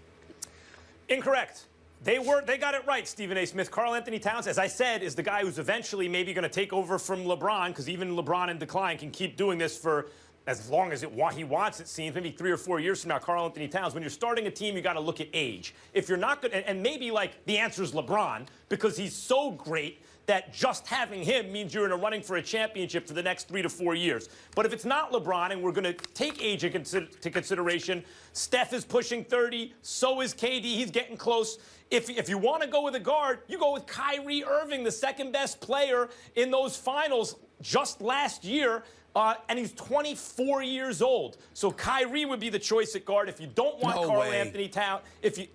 Incorrect. They got it right, Stephen A. Smith. Karl-Anthony Towns, as I said, is the guy who's eventually maybe going to take over from LeBron, because even LeBron in decline can keep doing this for as long as he wants, it seems, maybe 3 or 4 years from now. Karl-Anthony Towns, when you're starting a team, you got to look at age. If you're not good, and maybe like the answer is LeBron, because he's so great that just having him means you're in a running for a championship for the next 3 to 4 years. But if it's not LeBron, and we're going to take age into consideration, Steph is pushing 30, so is KD. He's getting close. If you want to go with a guard, you go with Kyrie Irving, the second best player in those finals just last year. And he's 24 years old. So Kyrie would be the choice at guard. If you don't want Karl-Anthony Towns, if you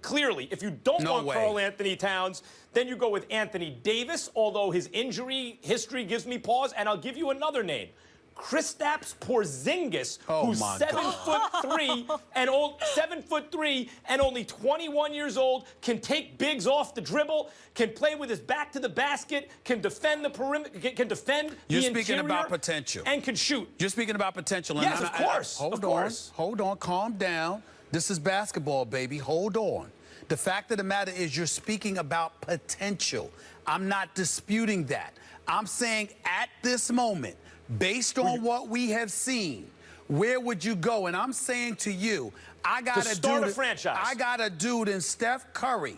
don't want Karl-Anthony Towns, then you go with Anthony Davis, although his injury history gives me pause. And I'll give you another name. Kristaps Porzingis, who's 7'3" and only 21 years old, can take bigs off the dribble, can play with his back to the basket, can defend the perimeter, can defend the interior. You're speaking about potential. And can shoot. You're speaking about potential. Yes, of course. Hold on, calm down. This is basketball, baby. Hold on. The fact of the matter is you're speaking about potential. I'm not disputing that. I'm saying at this moment, based on what we have seen, where would you go? And I'm saying to you, I got a dude in Steph Curry,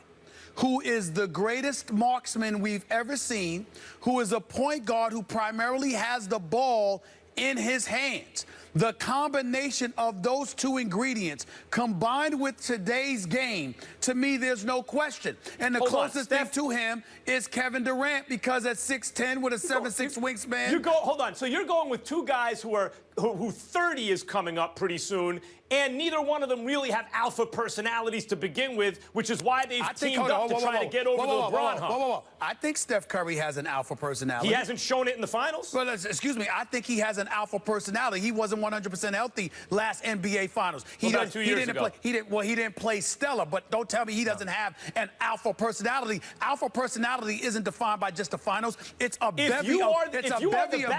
who is the greatest marksman we've ever seen, who is a point guard who primarily has the ball in his hands. The combination of those two ingredients combined with today's game, to me, there's no question. And the closest thing to him is Kevin Durant, because at 6'10" with a 7'6" wingspan. Hold on. So you're going with two guys who 30 is coming up pretty soon, and neither one of them really have alpha personalities to begin with, which is why they've teamed up to try to get over the LeBron hump. I think Steph Curry has an alpha personality. He hasn't shown it in the finals? Well, excuse me. I think he has an alpha personality. He wasn't 100% healthy last NBA Finals. He didn't play stellar, but don't tell me he doesn't have an alpha personality. Alpha personality isn't defined by just the finals. It's a bevy of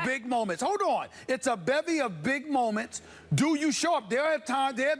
big moments. Hold on. It's a bevy of big moments. Do you show up? There have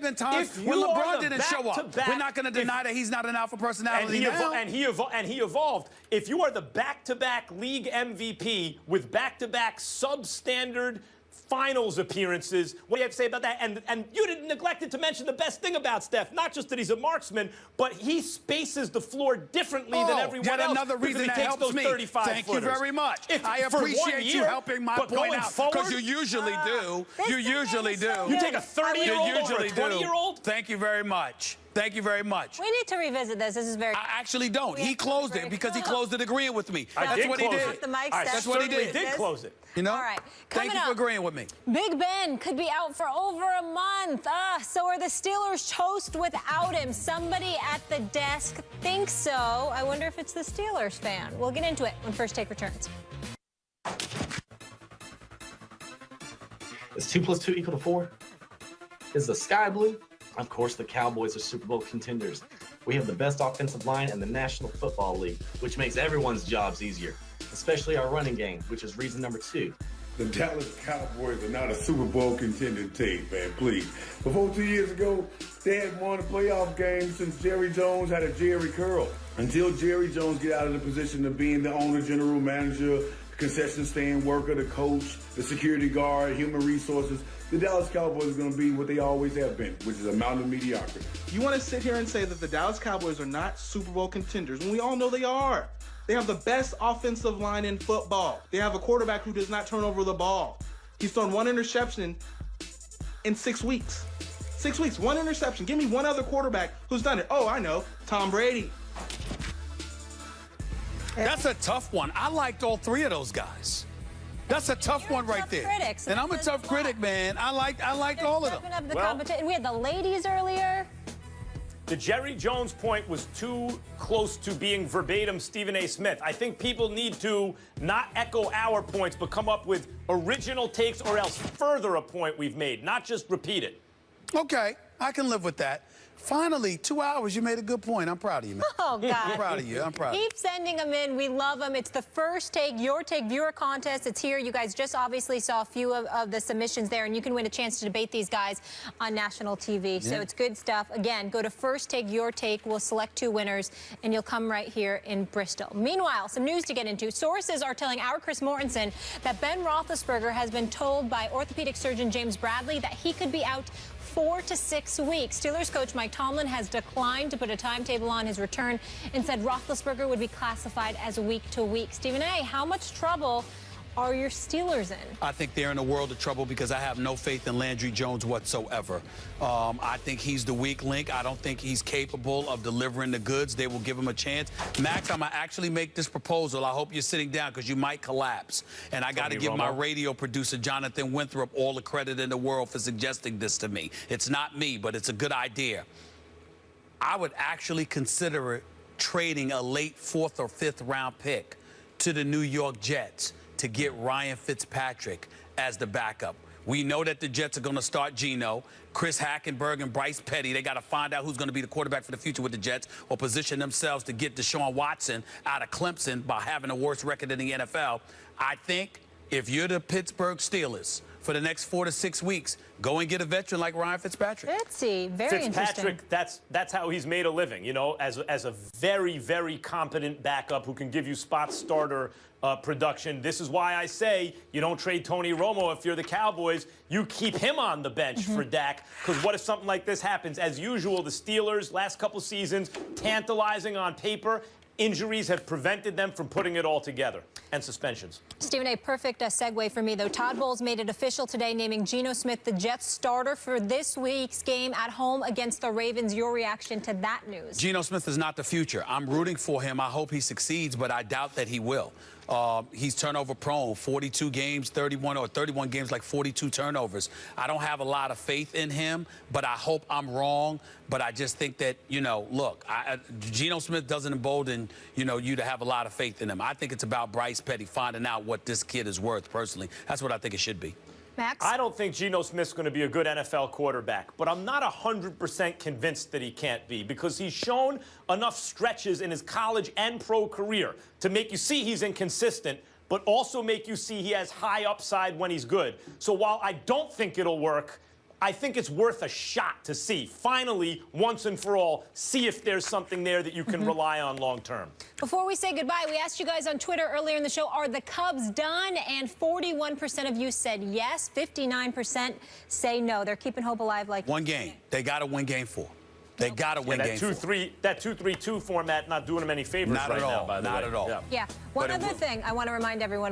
been times when LeBron didn't show up. We're not going to deny that he's not an alpha personality now. And he evolved. If you are the back-to-back league MVP with back-to-back substandard finals appearances, what do you have to say about that? And you didn't neglected to mention the best thing about Steph, not just that he's a marksman, but he spaces the floor differently than everyone else. Yet another reason that helps me. Thank you very much. I appreciate you helping my point out, because you usually do. You usually do. You take a 30-year-old over a 20-year-old? Thank you very much. Thank you very much. We need to revisit this. This is very... I actually don't. He closed it because he closed it agreeing with me. That's what he did. That's what he did. He did close it. You know? All right. Thank you for agreeing with me. Big Ben could be out for over a month. So are the Steelers toast without him? Somebody at the desk thinks so. I wonder if it's the Steelers fan. We'll get into it when First Take returns. Is 2 + 2 = 4? Is the sky blue? Of course, the Cowboys are Super Bowl contenders. We have the best offensive line in the National Football League, which makes everyone's jobs easier, especially our running game, which is reason number 2. The Dallas Cowboys are not a Super Bowl contending team, man, please. Before 2 years ago, they had won a playoff game since Jerry Jones had a Jerry curl. Until Jerry Jones get out of the position of being the owner, general manager, concession stand worker, the coach, the security guard, human resources, the Dallas Cowboys are going to be what they always have been, which is a mountain of mediocrity. You want to sit here and say that the Dallas Cowboys are not Super Bowl contenders when we all know they are. They have the best offensive line in football. They have a quarterback who does not turn over the ball. He's thrown 1 interception in 6 weeks. 6 weeks, 1 interception. Give me one other quarterback who's done it. Oh, I know, Tom Brady. That's a tough one. I liked all 3 of those guys. That's a tough one right there. And I'm a tough critic, man. I liked all of them. We had the ladies earlier. The Jerry Jones point was too close to being verbatim Stephen A. Smith. I think people need to not echo our points, but come up with original takes or else further a point we've made, not just repeat it. Okay, I can live with that. Finally, 2 hours, you made a good point. I'm proud of you, man. Oh, God. I'm proud of you. I'm proud of you. Keep sending them in. We love them. It's the First Take, Your Take viewer contest. It's here. You guys just obviously saw a few of the submissions there, and you can win a chance to debate these guys on national TV. So it's good stuff. Again, go to First Take, Your Take. We'll select 2 winners, and you'll come right here in Bristol. Meanwhile, some news to get into. Sources are telling our Chris Mortensen that Ben Roethlisberger has been told by orthopedic surgeon James Bradley that he could be out 4 to 6 weeks. Steelers coach Mike Tomlin has declined to put a timetable on his return and said Roethlisberger would be classified as week to week. Stephen A., how much trouble are your Steelers in? I think they're in a world of trouble because I have no faith in Landry Jones whatsoever. I think he's the weak link. I don't think he's capable of delivering the goods. They will give him a chance. Max, I'm going to actually make this proposal. I hope you're sitting down because you might collapse. And I got to give my radio producer, Jonathan Winthrop, all the credit in the world for suggesting this to me. It's not me, but it's a good idea. I would actually consider trading a late 4th or 5th round pick to the New York Jets to get Ryan Fitzpatrick as the backup. We know that the Jets are going to start Geno, Chris Hackenberg, and Bryce Petty. They got to find out who's going to be the quarterback for the future with the Jets or position themselves to get Deshaun Watson out of Clemson by having a worse record in the NFL. I think if you're the Pittsburgh Steelers for the next 4 to 6 weeks, go and get a veteran like Ryan Fitzpatrick. Let's see. Very Fitzpatrick, interesting. that's how he's made a living, you know, as a very, very competent backup who can give you spot starter production. This is why I say you don't trade Tony Romo if you're the Cowboys. You keep him on the bench for Dak, because what if something like this happens? As usual, the Steelers, last couple seasons, tantalizing on paper. Injuries have prevented them from putting it all together, and suspensions. Stephen A., perfect segue for me, though. Todd Bowles made it official today, naming Geno Smith the Jets starter for this week's game at home against the Ravens. Your reaction to that news? Geno Smith is not the future. I'm rooting for him. I hope he succeeds, but I doubt that he will. He's turnover prone, 42 games, 31 games, like 42 turnovers. I don't have a lot of faith in him, but I hope I'm wrong. But I just think that, you know, look, Geno Smith doesn't embolden, you know, you to have a lot of faith in him. I think it's about Bryce Petty finding out what this kid is worth, personally. That's what I think it should be. Max? I don't think Geno Smith's going to be a good NFL quarterback, but I'm not 100% convinced that he can't be, because he's shown enough stretches in his college and pro career to make you see he's inconsistent, but also make you see he has high upside when he's good. So while I don't think it'll work, I think it's worth a shot to see. Finally, once and for all, see if there's something there that you can rely on long term. Before we say goodbye, we asked you guys on Twitter earlier in the show, are the Cubs done? And 41% of you said yes, 59% say no. They're keeping hope alive like one game. They got to win game 4. They got to win game 4. That 2-3-2 format not doing them any favors not right at all. now, by the way. Not at all. Yeah. One other thing I want to remind everyone.